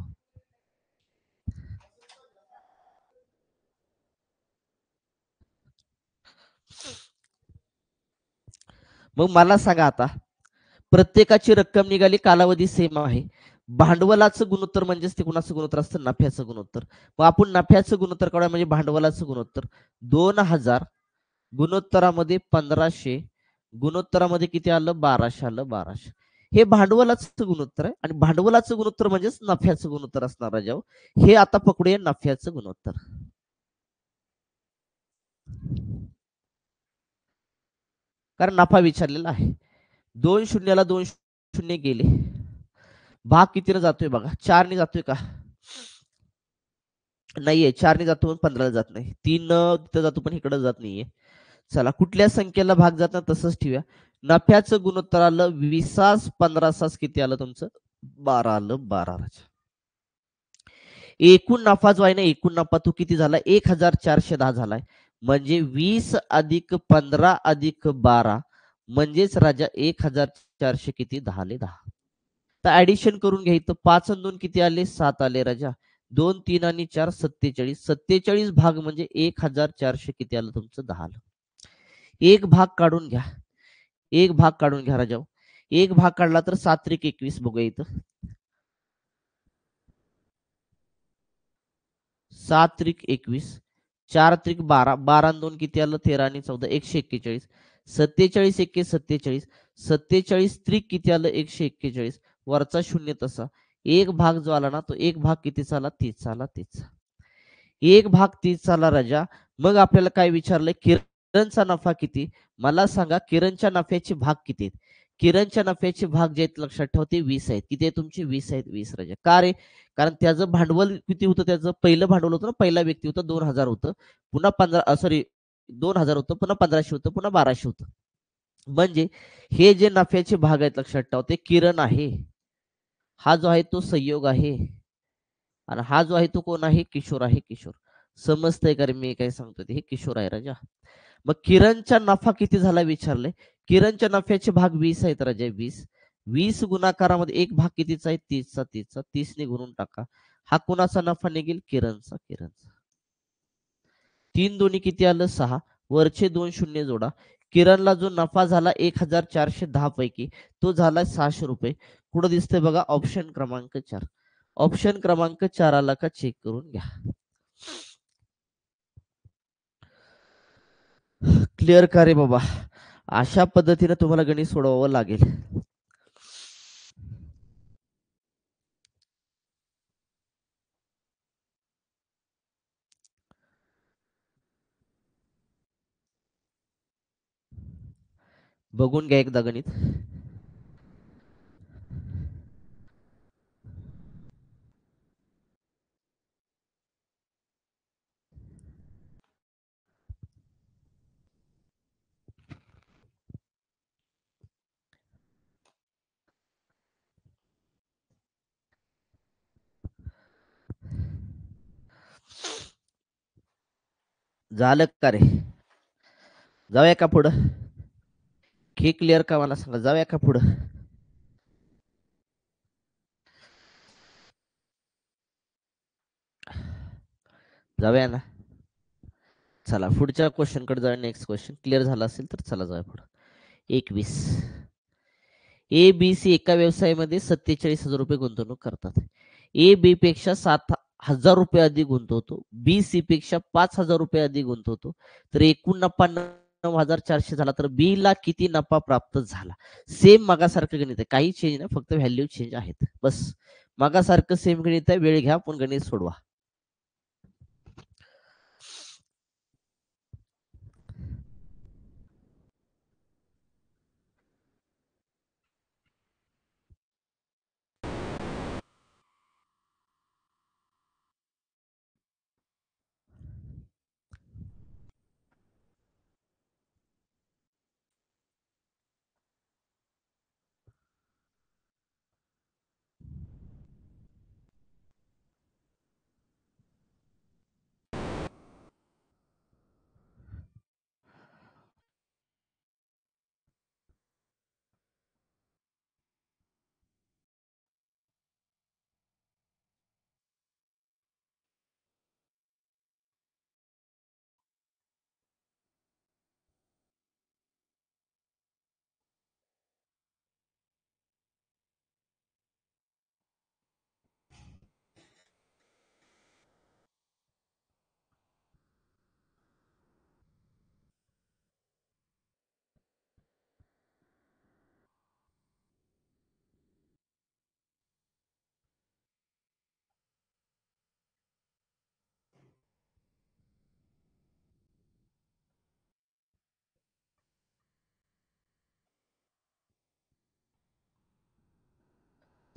मग मला सांगा आता, प्रत्येकाची रक्कम निघाली, कालावधी सेम आहे. भांडवलाचं गुणोत्तर म्हणजेच ते कुणाचं गुणोत्तर असतं? नफ्याचं गुणोत्तर. मग आपण नफ्याचं गुणोत्तर काढूया म्हणजे भांडवलाचं गुणोत्तर. 2000 गुणोत्तरामध्ये 1500, गुणोत्तरामध्ये किती आलं? 1200 आलं 1200. हे भांडवलाचं गुणोत्तर आहे आणि भांडवलाचं गुणोत्तर म्हणजेच नफ्याचं गुणोत्तर असणार राजाओ. हे आता पकडूया नफ्याचं गुणोत्तर. कारण नफा विचारलेला आहे. 2 शून्याला 2 शून्य गेले. भाग कितीने जातोय बघा? 4 ने जातोय का? नाहीये. 4 ने जातो पण 15ला जात नाही. 3 तिथं जातो पण इकडे जात नाहीये. चला, कुठल्या संख्येला भाग जातात तसंच ठेवूया. नफ्याचं गुणोत्तर आलं 20 15 किती आलं तुमचं? 12 आलं 12 राजा. एकूण नफा जो आहे ना, एकूण नफा तो किती झाला? 1410 झालाय. म्हणजे 20 अधिक 15 अधिक 12 म्हणजेच राजा 1400 किती? 10 ले 10. तर ऍडिशन करून घ्या इथं. 5 आणि 2 किती आले? 7 आले राजा. 2, 3 आणि 4 47. 47 भाग म्हणजे 1400 किती आलं तुमचं? 10 आलं. एक भाग काढून घ्या. एक भाग काढून घ्या राजाओ. एक भाग काढला तर 7 त्रिक 21 बघूया इथं. 7 त्रिक 21, 4 त्रिक 12, 12 आणि 2 किती आलं? 13 आणि 14 141. 47 एके 47, 47 त्रिक किती आलं? 141. वरचा शून्य तसा. एक भाग जो आला ना, तो एक भाग कितीचा आला? 30 आला 30. एक भाग 30 आला राजा. मग आपल्याला काय विचारलंय? किरणचा नफा किती? मला सांगा, किरणच्या नफ्याचे भाग किती आहेत? किरणच्या नफ्याचे भाग जे आहेत लक्षात ठेवा ते 20 आहेत. किती आहे तुमचे? 20 आहेत. 20 राजा. का रे? कारण त्याचं भांडवल किती होतं? त्याचं पहिलं भांडवल होतं ना, पहिला व्यक्ती होता 2000 होतं. पुन्हा 15 सॉरी 2000 होतं, पुन्हा 1500 होतं, पुन्हा 1200 होतं. म्हणजे हे जे नफ्याचे भाग आहेत लक्षात ठेवा ते किरण आहे. हा जो आहे तो संयोग आहे. आणि हा जो आहे तो कोण आहे? किशोर आहे. किशोर. समजतंय का रे मी काय सांगतो ते? हे किशोर आहे राजा. मग किरणचा नफा किती झाला विचारलंय. किरणच्या नफ्याचे भाग 20 आहेत राजा, 20. 20 गुणाकारामध्ये एक भाग कितीचा आहे? 30चा 30चा. 30 ने गुणून टाका. हा कुणाचा नफा निघेल? किरणचा. किरणचा. 3 दोन्ही किती आलं? 6. वरचे 2 शून्य जोडा. किरणला जो नफा झाला 1410 पैकी तो झाला 600 रुपये. कुठं दिसतंय बघा? ऑप्शन क्रमांक 4. ऑप्शन क्रमांक 4 आला का चेक करून घ्या. क्लिअर का रे बाबा? अशा पद्धतीने तुम्हाला गणित सोडवावं लागेल. बघून घ्या एकदा गणित. झालं का रे? जाऊया का पुढं? हे क्लिअर का मला सांगा. जाऊया का पुढं? जाऊया ना. चला पुढच्या क्वेश्चनकडे जाऊया. नेक्स्ट क्वेश्चन क्लिअर झाला असेल तर चला जाऊया पुढं. 21. ए, बी, सी एका व्यवसायामध्ये 47,000 रुपये गुंतवणूक करतात. ए, बी पेक्षा 7,000 रुपये अधिक गुंतवतो. बी, सी पेक्षा 5,000 रुपये अधिक गुंतवतो. तर एकूण नफा 9,400 झाला. तर बी ला किती नफा प्राप्त झाला? सेम मागासारखं गणित आहे. काही चेंज नाही, फक्त व्हॅल्यू चेंज आहेत. बस मागासारखं सेम गणित आहे. वेळ घ्या, पण गणित सोडवा.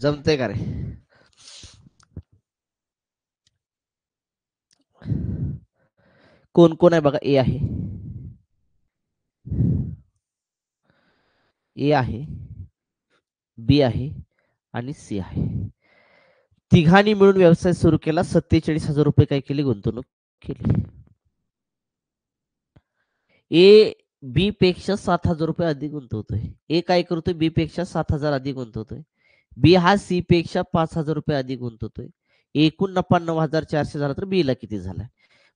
जमते का रे? कोण कोण आहे बघा. ए आहे, ए आहे, बी आहे आणि सी आहे. तिघांनी मिळून व्यवसाय सुरू केला. 47,000 रुपये काय केली? गुंतवणूक केली. ए बी पेक्षा 7,000 रुपये अधिक गुंतवतोय. ए काय करतोय? बी पेक्षा 7,000 अधिक गुंतवतोय. बी हा सी पेक्षा 5,000 रुपये अधिक गुंतवतोय. एकूण नफा 9,400 झाला. तर बी ला किती झाला?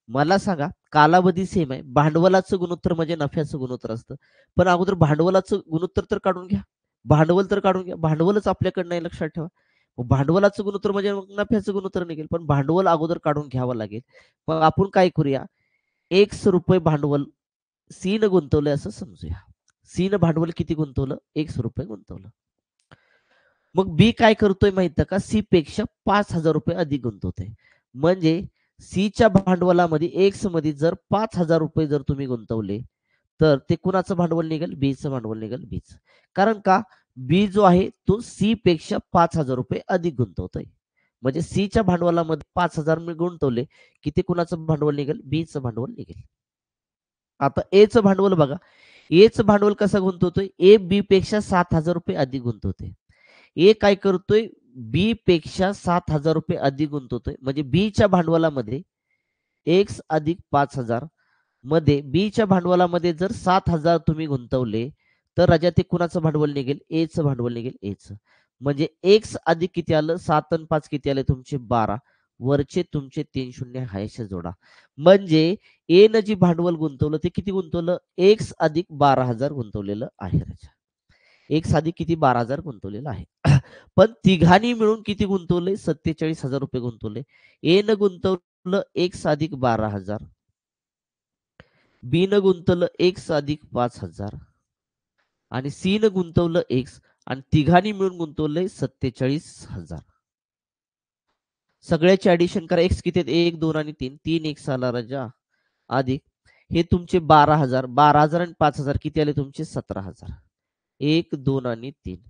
मला सांगा. कालावधी सेम आहे. भांडवलाचं गुणोत्तर म्हणजे नफ्याचं गुणोत्तर असतं. पण अगोदर भांडवलाचं गुणोत्तर तर काढून घ्या. भांडवल तर काढून घ्या. भांडवलच आपल्याकडे नाही, लक्षात ठेवा. मग भांडवलाचं गुणोत्तर म्हणजे मग नफ्याचं गुणोत्तर निघेल. पण भांडवल अगोदर काढून घ्यावं लागेल. मग आपण काय करूया? ₹X भांडवल सी न गुंतवलंय असं समजूया. सी न भांडवल किती गुंतवलं? ₹X गुंतवलं. मग बी काय करतोय माहित का? सी पेक्षा 5,000 रुपये अधिक गुंतवतोय. म्हणजे सीच्या भांडवलामध्ये एक्स मध्ये जर 5,000 रुपये जर तुम्ही गुंतवले, तर ते कुणाचं भांडवल निघेल? बीचं भांडवल निघेल. बीच. कारण का? बी जो आहे तो सी पेक्षा 5,000 रुपये अधिक गुंतवतोय. म्हणजे सीच्या भांडवलामध्ये 5,000 मी गुंतवले, की ते कुणाचं भांडवल निघेल? बीचं भांडवल निघेल. आता एचं भांडवल बघा. एचं भांडवल कसं गुंतवतोय? ए बी पेक्षा 7,000 रुपये अधिक गुंतवतोय. ए काय करतोय? बी पेक्षा 7,000 रुपये अधिक गुंतवतोय. म्हणजे बीच्या भांडवलामध्ये एक्स अधिक 5,000 मध्ये बीच्या भांडवलामध्ये जर 7,000 तुम्ही गुंतवले, तर राजा ते कुणाचं भांडवल निघेल? एचं भांडवल निघेल. एचं. म्हणजे एक्स अधिक किती आलं? 7 आणि 5 किती आले तुमचे? 12. वरचे तुमचे 3 शून्य हायचे जोडा. म्हणजे ए न जी भांडवल गुंतवलं ते किती गुंतवलं? एक्स अधिक 12,000 गुंतवलेलं आहे राजा. एक्स अधिक किती? 12,000 गुंतवलेलं आहे. पण तिघांनी मिळून किती गुंतवले? 47,000 रुपये गुंतवले. ए न गुंतवलं एक्स अधिक 12,000. बी न गुंतवलं एक्स अधिक 5,000 आणि सी न गुंतवलं एक्स आणि तिघांनी मिळून गुंतवलंय 47,000. सगळ्याचे ऍडिशन करा. एक्स किती आहेत? 1, 2 आणि 3. 3 एक्स आला राजा अधिक हे तुमचे 12,000. 12,000 आणि 5,000 किती आले तुमचे? 17,000. 1, 2 आणि 3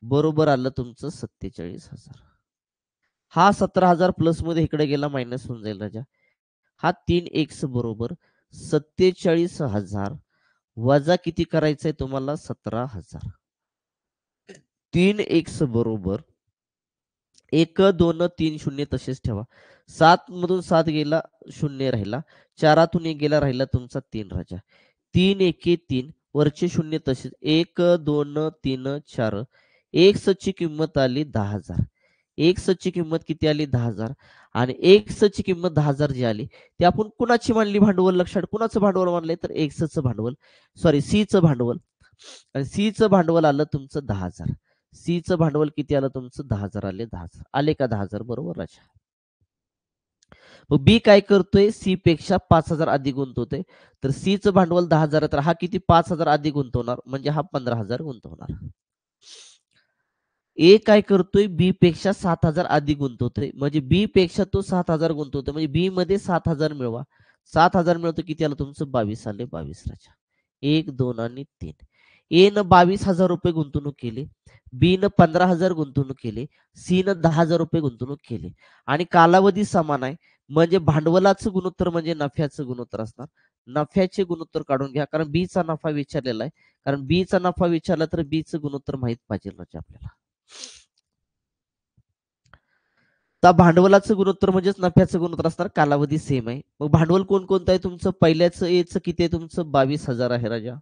बरोबर आलं तुमचं 47,000. हा 17,000 प्लस मध्ये इकडे गेला मायनस होऊन जाईल राजा. हा 3 एक्स बरोबर 47,000 वजा किती करायचंय तुम्हाला? 17,000. 3 एक्स बरोबर 1, 2, 3 शून्य तसेच ठेवा. 7 मधून 7 गेला, शून्य राहिला. 4तून 1 गेला, राहिला तुमचा 3 राजा. 3 एके 3 वरचे शून्य तसेच. 1, 2, 3, 4. एक्स ची किंमत आली 10,000. एक्स ची किंमत किती आली? 10,000 आणि एक्स ची किंमत 10,000 जी आली, ती आपण कुणाची मानली भांडवल लक्षात कुणाचं भांडवल मानलंय? तर एक्सचं भांडवल, सॉरी सीचं भांडवल आणि सीचं भांडवल आलं तुमचं 10,000. सीचं भांडवल किती आलं तुमचं? 10,000 आले 10,000. आले का 10,000? बरोबर राजा. मग बी काय करतोय? सी पेक्षा 5,000 अधिक गुंतवतोय. तर सीचं भांडवल 10,000 तर हा किती 5,000 अधिक गुंतवणार म्हणजे हा 15,000 गुंतवणार. ए काय करतोय? बी पेक्षा 7,000 अधिक गुंतवतोय. म्हणजे बी पेक्षा तो 7,000 गुंतवतोय. म्हणजे बी मध्ये 7,000 मिळवा. 7,000 मिळवतो किती आलं तुमचं? 22 आले 22 राजा. 1, 2 आणि 3. ए न ₹22,000 गुंतवणूक केली. बी न 15,000 गुंतवणूक केली. सी न ₹10,000 गुंतवणूक केली आणि कालावधी समान आहे. म्हणजे भांडवलाचं गुणोत्तर म्हणजे नफ्याचं गुणोत्तर असणार. नफ्याचे गुणोत्तर काढून घ्या. कारण बी चा नफा विचारलेला आहे. कारण बी चा नफा विचारला तर बी चं गुणोत्तर माहित पाहिजे म्हणजे आपल्याला. तर भांडवलाचं गुणोत्तर म्हणजेच नफ्याचं गुणोत्तर असणार. कालावधी सेम आहे. मग भांडवल कोणकोणतं आहे तुमचं? पहिल्याचं एचं किती आहे तुमचं? 22,000 आहे राजा.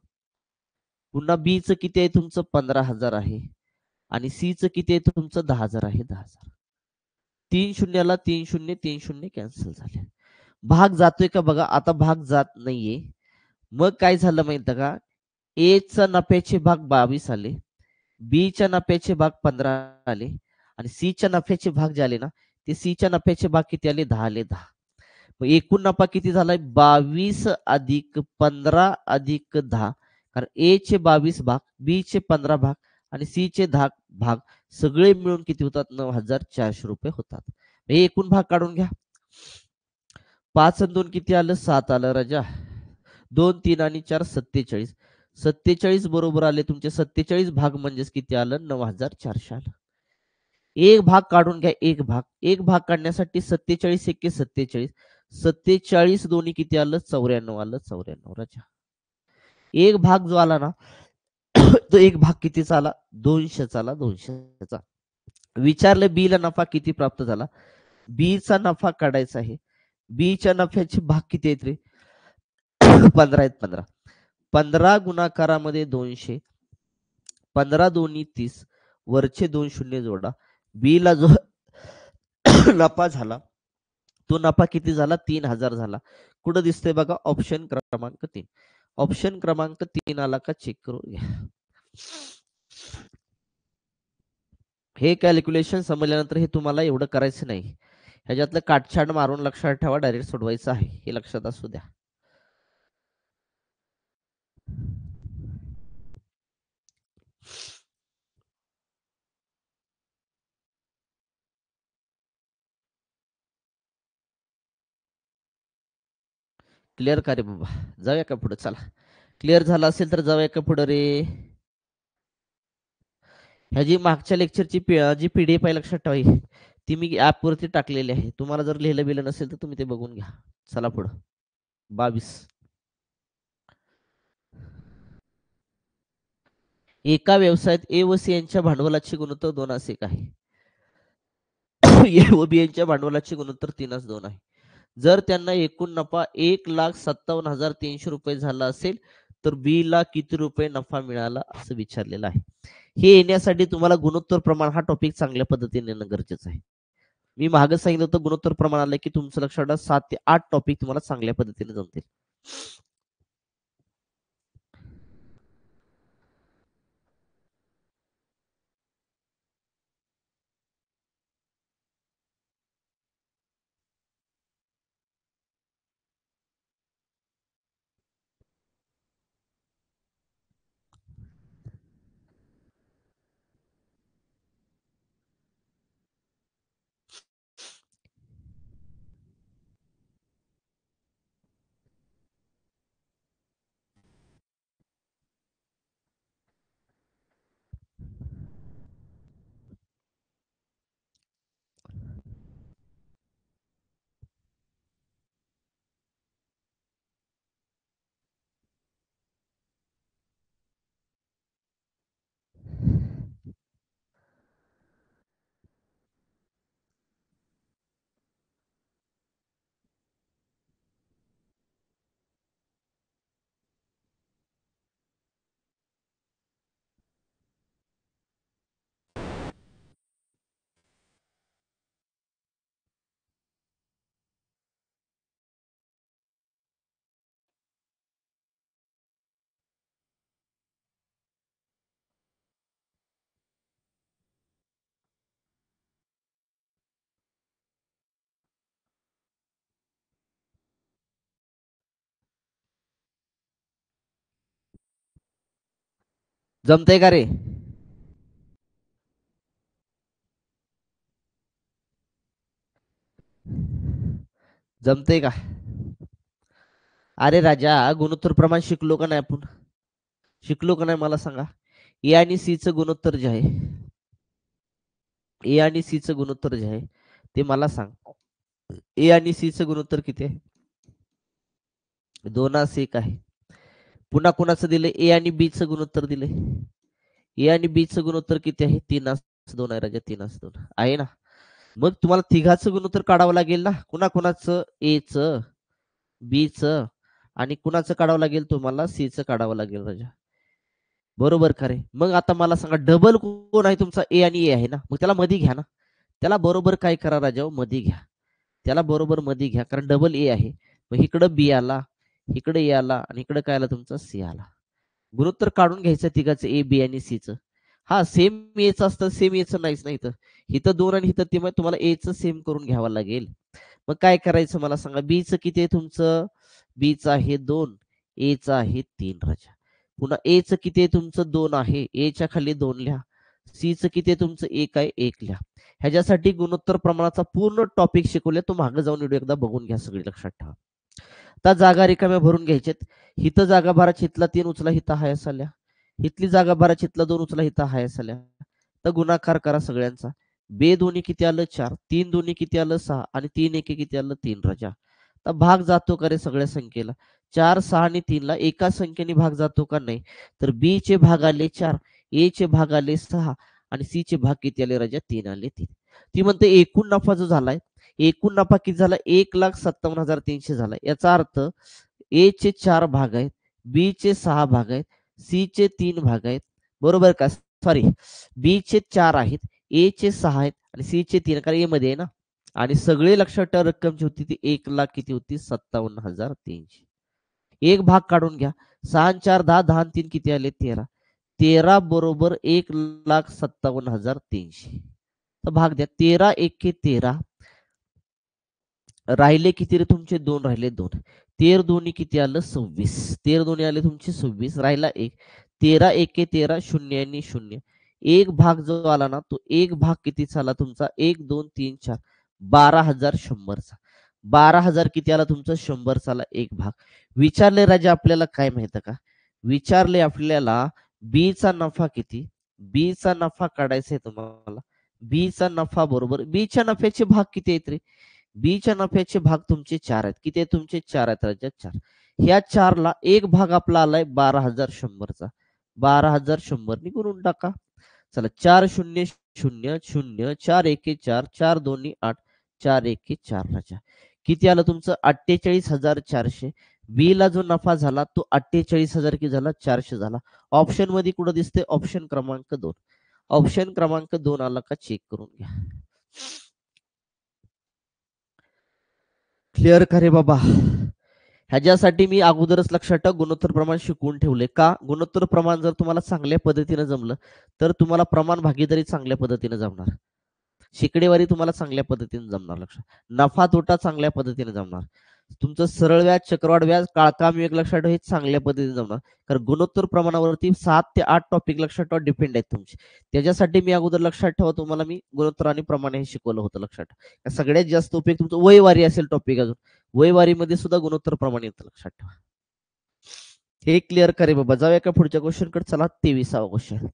पुन्हा बीचं किती आहे तुमचं? 15,000 आहे. आणि सीचं किती आहे तुमचं? 10,000 आहे 10,000. 3 शून्याला 3 शून्य 3 शून्य कॅन्सल झाले. भाग जातोय का बघा? आता भाग जात नाहीये. मग काय झालं माहिती का? ए चा नफ्याचे भाग 22 आले. बी च्या नफ्याचे भाग 15 आले आणि सी च्या नफ्याचे भाग जे आले ना, ते सी च्या नफ्याचे भाग किती आले? 10 आले 10. मग एकूण नफा किती झालाय? 22 अधिक 15 अधिक 10. कारण ए चे 22 भाग, बी चे 15 भाग आणि सी चे 10 भाग सगळे मिळून किती होतात? ₹9,400 होतात. हे एकूण भाग काढून घ्या. 5 आणि 2 किती आलं? 7 आलं राजा. 2, 3 आणि 4 47. 47 बरोबर आले तुमचे 47 भाग म्हणजेच किती आलं? 9,400 आलं. एक भाग काढून घ्या. एक भाग. एक भाग काढण्यासाठी 47 एके 47. 47 दोन्ही किती आलं? 94 आलं. 94 राजा. एक भाग जो आला ना, तो एक भाग कितीचा आला? 200चा आला 200चा. विचारलं बी ला नफा किती प्राप्त झाला? बी चा नफा काढायचा आहे. बी च्या नफ्याचे भाग किती आहेत रे? 15 आहेत 15. 15 गुणाकारामध्ये 200. 15 दोन्ही 30. वरचे 2 शून्य जोडा. बी ला जो नफा झाला, तो नफा किती झाला? 3,000 झाला. कुठं दिसतंय बघा? ऑप्शन क्रमांक 3. ऑप्शन क्रमांक 3 आला का चेक करून घ्या. हे कॅल्क्युलेशन समजल्यानंतर हे तुम्हाला एवढं करायचं नाही. ह्याच्यातलं काटछाट मारून लक्षात ठेवा, डायरेक्ट सोडवायचं आहे. हे लक्षात असू द्या. क्लिअर का रे बाबा? जाऊया का पुढे? चला. क्लिअर झालं असेल तर जाऊया का पुढे रे? ह्या जी मागच्या लेक्चरची जी पीडीएफ आहे लक्षात ठेवा ही. ती मी ॲपवरती टाकलेली आहे. तुम्हाला जर लिहिलं बिलं नसेल तर तुम्ही ते बघून घ्या. चला पुढं. 22. एका व्यवसायात ए व सी यांच्या भांडवलाचे गुणोत्तर 2:1 आहे. ए व बी यांच्या भांडवलाचे गुणोत्तर 3:2 आहे. जर त्यांना एकूण नफा 1,57,300 झाला असेल, तर बी ला किती रुपये नफा मिळाला असं विचारलेलं आहे. हे येण्यासाठी तुम्हाला गुणोत्तर प्रमाण हा टॉपिक चांगल्या पद्धतीने येणं गरजेचं आहे. मी मागे सांगितलं होतं गुणोत्तर प्रमाण आलं की तुमचं लक्षात ठेवा 7 ते 8 टॉपिक तुम्हाला चांगल्या पद्धतीने जमतील. जमतंय का रे? जमतंय का? अरे राजा, गुणोत्तर प्रमाण शिकलो का नाही आपण? शिकलो का नाही मला सांगा? ए आणि सी चं गुणोत्तर जे आहे, ए आणि सी चं गुणोत्तर जे आहे, ते मला सांग. ए आणि सी चं गुणोत्तर किती आहे? 2:1 आहे. पुन्हा कुणाचं दिलंय? ए आणि बी चं गुणोत्तर दिलंय. ए आणि बी चं गुणोत्तर किती आहे? 3:2 आहे राजा, 3:2 आहे ना? मग तुम्हाला तिघाचं गुणोत्तर काढावं लागेल ना? कुणाकुणाचं? ए चं, बी चं आणि कुणाचं काढावं लागेल तुम्हाला? सी चं काढावं लागेल राजा. बरोबर का रे? मग आता मला सांगा, डबल कोण आहे तुमचा? ए आणि ए आहे ना? मग त्याला मध्ये घ्या ना. त्याला बरोबर काय करा राजाओ? मध्ये घ्या. त्याला बरोबर मध्ये घ्या, कारण डबल ए आहे. मग इकडं बी आला, इकडे ए आला आणि इकडे काय आला तुमचा? सी आला. गुणोत्तर काढून घ्यायचं तिघाचं, ए, बी आणि सीचं. हा सेम एचं असतं, सेम एचं नाहीच ना इथं. इथं 2 आणि इथं 3 तुम्हाला एचं सेम करून घ्यावं लागेल. मग काय करायचं मला सांगा? बीचं किती आहे तुमचं? बीचं आहे 2, एचं आहे 3 राजा. पुन्हा एचं किती आहे तुमचं? 2 आहे. एच्या खाली 2 लिहा. सीचं किती आहे तुमचं? 1 आहे, 1 लिहा. ह्याच्यासाठी गुणोत्तर प्रमाणाचा पूर्ण टॉपिक शिकवले. तो मागे जाऊन व्हिडिओ एकदा बघून घ्या, सगळी लक्षात ठेवा. आता जागा रिकाम्या भरून घ्यायच्यात. हिथं जागा भरायची, हिथला 3 उचला, हिथं हायस आल्या. हिथली जागा भरायची, हिथला 2 उचला, हिथं हायस आल्या. तर गुणाकार करा सगळ्यांचा. बे दोन्ही किती आलं? 4. 3 दोन्ही किती आलं? 6 आणि 3 एके किती आलं? 3 राजा. तर भाग जातो का रे सगळ्या संख्येला? 4, 6 आणि 3 ला एका संख्येने भाग जातो का? नाही. तर बी चे भाग आले 4, ए चे भाग आले 6 आणि सी चे भाग किती आले राजा? 3 आले 3. ती म्हणते एकूण नफा जो झालाय, एकूण नफा किती झाला? 1,57,300 झाला. याचा अर्थ ए चे 4 भाग आहेत, बी चे 6 भाग आहेत, सी चे 3 भाग आहेत. बरोबर का? सॉरी, बी चे 4 आहेत, ए चे 6 आहेत आणि सी चे 3, कारण ए मध्ये आहे ना. आणि सगळे लक्षात ठेवा, रक्कम जी होती ती 1,00,000 किती होती? 57,300. एक भाग काढून घ्या. 6 आणि 4 10, 10 आणि 3 किती आले? 13. 13 बरोबर 1,57,300. तर भाग द्या. 13 एके 13, राहिले किती रे तुमचे? 2 राहिले 2. 13 दोन्ही किती आलं? 26. 13 दोन्ही आले तुमचे 26. राहिला 1. 13 एके 13, 0 आणि 0. एक भाग जो आला ना, तो एक भाग कितीचा आला तुमचा? 1, 2, 3, 4. 12,100चा. 12,000 किती आला तुमचा? 100चा आला एक भाग. विचारले राजा आपल्याला काय माहिती का? विचारले आपल्याला बी चा नफा किती? बी चा नफा काढायचा आहे तुम्हाला. बी चा नफा बरोबर बी च्या नफ्याचे भाग किती आहेत रे? बी च्या नफ्याचे भाग तुमचे 4 आहेत. किती आहेत तुमचे? 4 आहेत राजा, 4. ह्या 4 ला एक भाग आपला आलाय 12,100चा. 12,100 नी गुणून टाका. चला, 4 0 0 0, 4 एके 4, 4 दोन्ही 8, 4 एके 4 राजा. किती आलं तुमचं? 48,400. बी ला जो नफा झाला तो 48,000 किती झाला? 400 झाला. ऑप्शन मध्ये कुठं दिसते? ऑप्शन क्रमांक 2. ऑप्शन क्रमांक 2 आला का? चेक करून घ्या. क्लिअर का रे बाबा? ह्याच्यासाठी मी अगोदरच लक्षात ठेवा, गुणोत्तर प्रमाण शिकवून ठेवले. का? गुणोत्तर प्रमाण जर तुम्हाला चांगल्या पद्धतीने जमलं, तर तुम्हाला प्रमाण भागीदारी चांगल्या पद्धतीने जमणार. शेकडेवारी तुम्हाला चांगल्या पद्धतीने जमणार. लक्षात, नफा तोटा चांगल्या पद्धतीने जमणार. तुमचं सरळ व्याज, चक्रवाढ व्याज, काळकाम एक लक्षात ठेवा, हे चांगल्या पद्धतीने जमणार. कारण गुणोत्तर प्रमाणावरती 7 ते 8 टॉपिक लक्षात ठेवा डिपेंड आहेत तुमचे. त्याच्यासाठी मी अगोदर लक्षात ठेवा, तुम्हाला मी गुणोत्तर आणि प्रमाण हे शिकवलं होतं. लक्षात ठेवा. सगळ्यात जास्त उपयोग तुमचं वयवारी असेल टॉपिक, अजून वयवारीमध्ये सुद्धा गुणोत्तर प्रमाण येतं. लक्षात ठेवा. हे क्लिअर करे बाबा. जाऊया का पुढच्या क्वेश्चन कडे? चला, 23वा क्वेश्चन.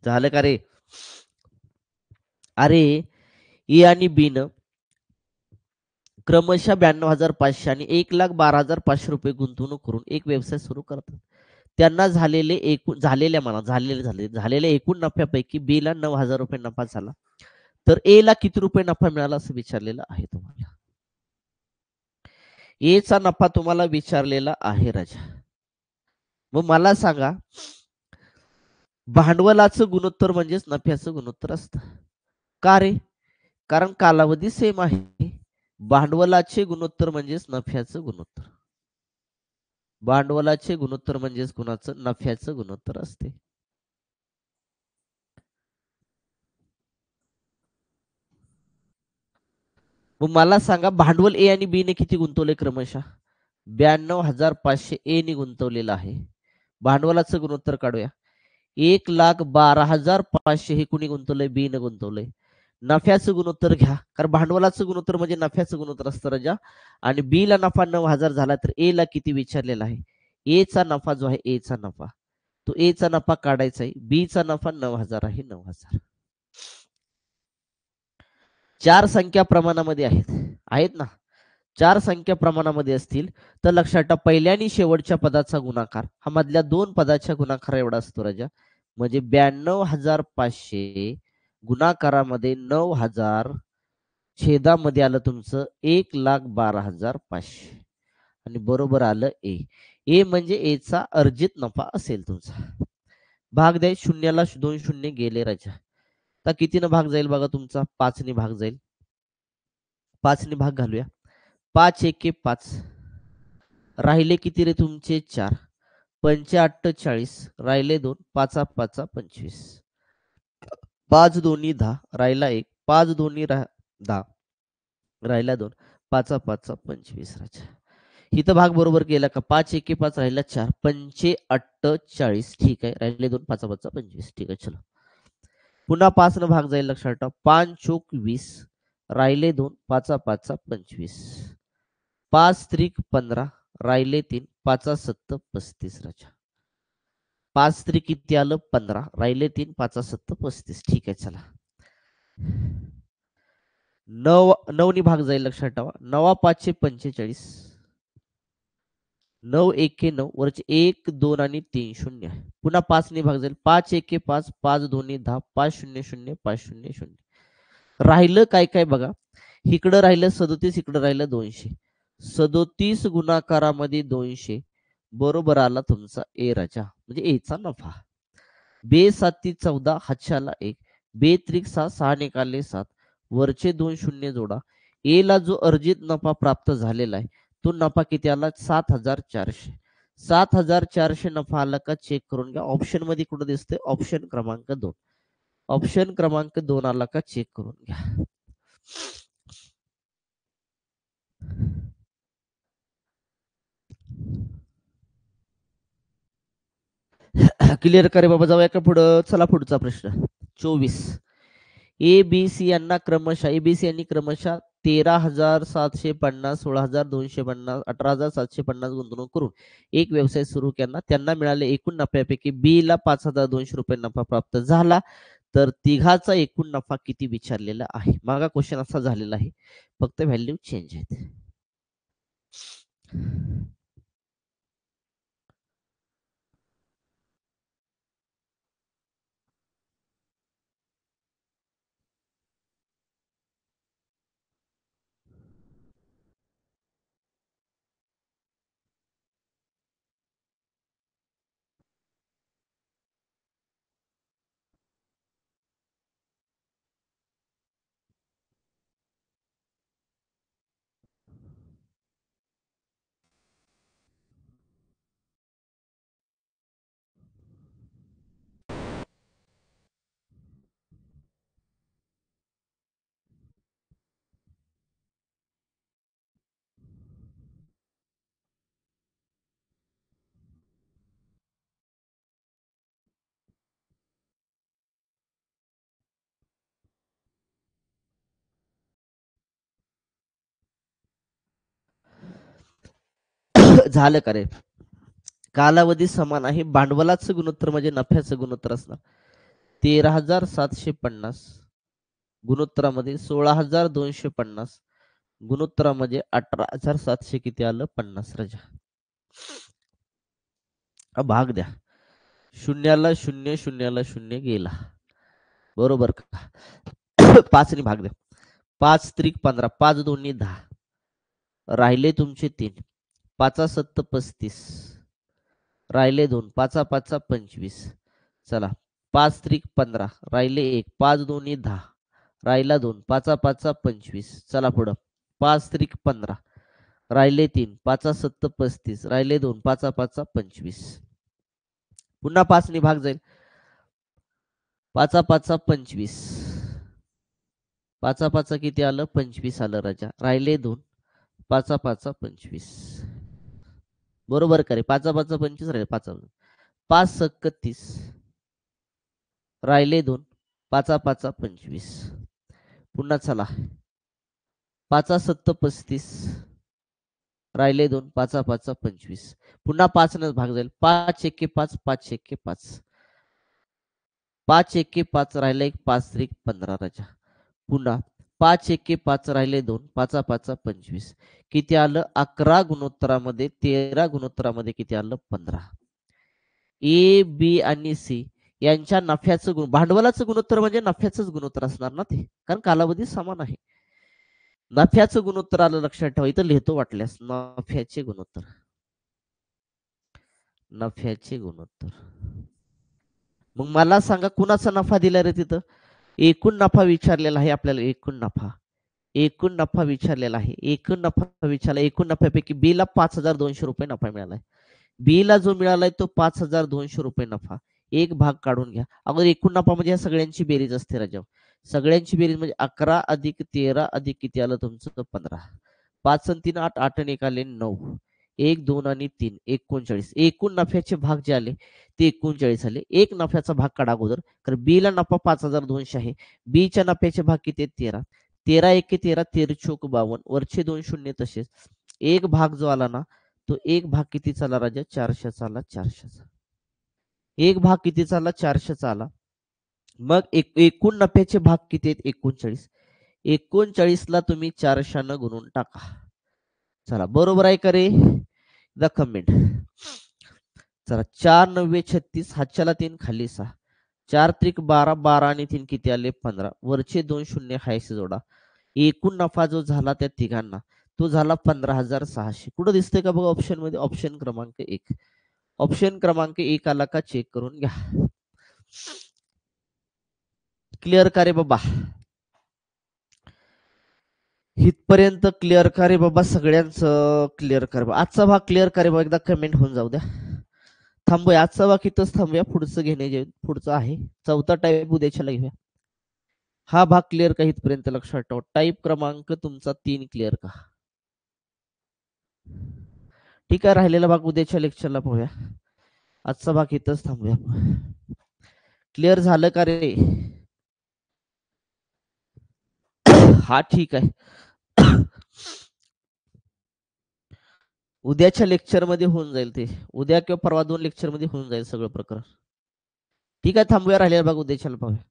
झालं का रे? अरे ए आणि बी न क्रमशः 92,500 आणि 1,12,500 गुंतवणूक करून एक व्यवसाय सुरू करतात. त्यांना झालेल्या एकूण नफ्यापैकी बी ला ₹9,000 नफा झाला. तर ए ला किती रुपये नफा मिळाला असं विचारलेलं आहे तुम्हाला. ए चा नफा तुम्हाला विचारलेला आहे राजा. मग मला सांगा, भांडवलाचं गुणोत्तर म्हणजेच नफ्याचं गुणोत्तर असतं. का रे? कारण कालावधी सेम आहे. भांडवलाचे गुणोत्तर म्हणजेच नफ्याचं गुणोत्तर. भांडवलाचे गुणोत्तर म्हणजेच कुणाचं? नफ्याचं गुणोत्तर असते. मग मला सांगा, भांडवल ए आणि बी ने किती गुंतवले क्रमशः? 92,500 ए ने गुंतवलेलं आहे. भांडवलाचं गुणोत्तर काढूया. 1,12,500 हे कुणी गुंतवलंय? बी ने गुंतवलंय. नफ्याचं गुणोत्तर घ्या, कारण भांडवलाचं गुणोत्तर म्हणजे नफ्याचं गुणोत्तर असतं राजा. आणि बी ला नफा 9,000 झाला, तर ए ला किती विचारलेला आहे? ए चा नफा जो आहे, ए चा नफा, तो ए चा नफा काढायचा आहे. बी चा नफा 9,000 आहे, 9,000. चार संख्या प्रमाणामध्ये आहेत, आहेत ना? चार संख्या प्रमाणामध्ये असतील तर लक्षात ठेवा, पहिल्या आणि शेवटच्या पदाचा गुणाकार हा मधल्या दोन पदाच्या गुणाकार एवढा असतो राजा. म्हणजे 92,500 गुणाकारामध्ये 9,000 छेदामध्ये आलं तुमचं 1,12,500 आणि बरोबर आलं ए. ए म्हणजे ए चा अर्जित नफा असेल तुमचा. भाग द्या, शून्याला 2 शून्य गेले राजा. आता कितीनं भाग जाईल बघा तुमचा? 5 ने भाग जाईल. 5 ने भाग घालूया. 5 एके 5, राहिले किती रे तुमचे? 4. 5 8 40, राहिले 2. 5 5 25, 5 दोन्ही 10, राहिला 1. 5 दोन्ही 10, राहिला 2. 5 5 25 राजा. इथं भाग बरोबर केला का? 5 एके 5, राहिला 4. 5 8 40, ठीक आहे. राहिले 2. 5 5 25, ठीक आहे. चला, पुन्हा 5 न भाग जाईल, लक्षात ठेवा. 5 चोक 20, राहिले 2. 5 5 25, 5 त्रिक 15, राहिले 3. 5 7 35 राजा. 5 त्रिक किती आलं? 15, राहिले 3. 5 7 35, ठीक आहे. चला, 9 नी भाग जाईल, लक्षात ठेवा. 9 5 45, 9 एके 9, वरचे 1 2 आणि 3 शून्य. पुन्हा 5 ने भाग जाईल. 5 एके 5, 5 दोन्ही 10, 5 0 0 5 0 0. राहिलं काय काय बघा. इकडं राहिलं 37, इकडं राहिलं 200. 37 गुणाकारामध्ये 200 बरोबर आला तुमचा ए राजा, म्हणजे ए चा नफा. बे 7 14, हातशाला 1. बे त्रिक 6, 6 निकाले 7, वरचे 2 शून्य जोडा. ए ला जो अर्जित नफा प्राप्त झालेला आहे तो नफा किती आला? 7,400. 7,400 नफा आला का? चेक करून घ्या. ऑप्शन मध्ये कुठं दिसतंय? ऑप्शन क्रमांक 2. ऑप्शन क्रमांक 2 आला का? चेक करून घ्या. क्लिअर करे बाबा, जाऊया का पुढं? चला, पुढचा प्रश्न 24. ए बी सी यांना क्रमशः एबीसी यांनी क्रमशः 13,750, 16,250, 18,750 गुंतवणूक करून एक व्यवसाय सुरू केला. त्यांना मिळाले एकूण नफ्यापैकी बी ला 5,200 नफा प्राप्त झाला. तर तिघाचा एकूण नफा किती विचारलेला आहे? मागा क्वेश्चन असा झालेला आहे, फक्त व्हॅल्यू चेंज आहेत. झालं का रे? कालावधी समान आहे. भांडवलाचं गुणोत्तर म्हणजे नफ्याचं गुणोत्तर असणार. 13,750 गुणोत्तरामध्ये 16,250 गुणोत्तरामध्ये 18,700 किती आलं 50 राजा. हा भाग द्या. शून्याला शून्य शून्याला शून्य गेला बरोबर का. 5 ने भाग द्या. 5 त्रिक 15 5 दोन्ही 10 राहिले तुमचे 3 5 7 35 राहिले 2 5 5 25 चला 5 त्रिक 15 राहिले 1 5 दोन्ही 10 राहिला 2 5 5 25 चला पुढं 5 त्रिक 15 राहिले 3 5 7 35 राहिले 2 5 5 25 पुन्हा 5 ने भाग जाईल 5 5 25 5 5 किती आलं 25 आलं राजा राहिले 2 5 5 25 बरोबर करे 5 5 25 राहिले 5 5 सक्क 30 राहिले 2 5 5 25 पुन्हा चला 5 7 35 राहिले 2 5 5 25 पुन्हा 5 न भाग जाईल 5 1 5 5 1 5 5 1 5 राहिले 1 5 त्रिक 15 राजा पुन्हा 5 1 5 राहिले 2 5 5 25 किती आलं 11 गुणोत्तरामध्ये 13 गुणोत्तरामध्ये किती आलं 15. ए बी आणि सी यांच्या नफ्याचं भांडवलाचं गुणोत्तर म्हणजे नफ्याचंच गुणोत्तर असणार ना ते कारण कालावधी समान आहे. नफ्याचं गुणोत्तर आलं लक्षात ठेवा इथं लिहितो वाटल्यास नफ्याचे गुणोत्तर नफ्याचे गुणोत्तर. मग मला सांगा कुणाचा नफा दिला रे तिथं एकूण नफा विचारलेला आहे आपल्याला एकूण नफा विचारलेला आहे एकूण नफा विचारला एकूण नफ्यापैकी बी ला 5,200 रुपये नफा मिळालाय बी ला जो मिळालाय तो 5,200 रुपये नफा एक भाग काढून घ्या अगोदर एकूण नफा म्हणजे या सगळ्यांची बेरीज असते राजा सगळ्यांची बेरीज म्हणजे 11 अधिक 13 अधिक किती आलं तुमचं 15 5 आणि 3 8 8 आणि 1 आले 9 1 2 आणि 3 39 एकूण नफ्याचे भाग जे आले ते 39 आले एक नफ्याचा भाग काढा अगोदर कारण बी ला नफा 5,200 आहे बी च्या नफ्याचे भाग किती 13 13 1 13 13 चौक 52 वरचे 2 शून्य तसेच एक भाग जो आला ना तो एक भाग किती चाला राजा 400 आला 400 एक भाग किती चाला 400 आला मग एकूण नफ्याचे भाग किती आहेत 39 39 ला तुम्ही 400 न गुणून टाका चला बरोबर आहे का रे द कमेंट चला 4 9 36 हातच्याला 3 खाली 6 4 त्रिक 12 12 आणि 3 किती आले 15 वरचे 2 शून्य हायसे जोडा एकूण नफा जो झाला त्या तिघांना तो झाला 15,600 कुठं दिसतंय का बघा ऑप्शन मध्ये ऑप्शन क्रमांक 1 ऑप्शन क्रमांक 1 आला का चेक करून घ्या क्लिअर का रे बाबा इथपर्यंत क्लिअर का रे बाबा सगळ्यांचं क्लिअर कर आजचा भाग क्लिअर का रे बाबा एकदा कमेंट होऊन जाऊ द्या थांबूया आजचा भाग इथंच थांबूया पुढचं घेणे पुढचं आहे चौथा टाईप उद्याच्याला घेऊया हा भाग क्लिअर का इथपर्यंत लक्षात ठेवा टाईप क्रमांक तुमचा 3 क्लिअर का ठीक आहे राहिलेला भाग उद्याच्या लेक्चरला पाहूया आजचा भाग इथंच थांबूया क्लिअर झालं का रे हा ठीक आहे उद्याच्या लेक्चर मध्ये होऊन जाईल ते उद्या किंवा परवा 2 लेक्चर मध्ये होऊन जाईल सगळं प्रकरण ठीक आहे थांबूया राहिलेला भाग उद्याच्याला पाहूया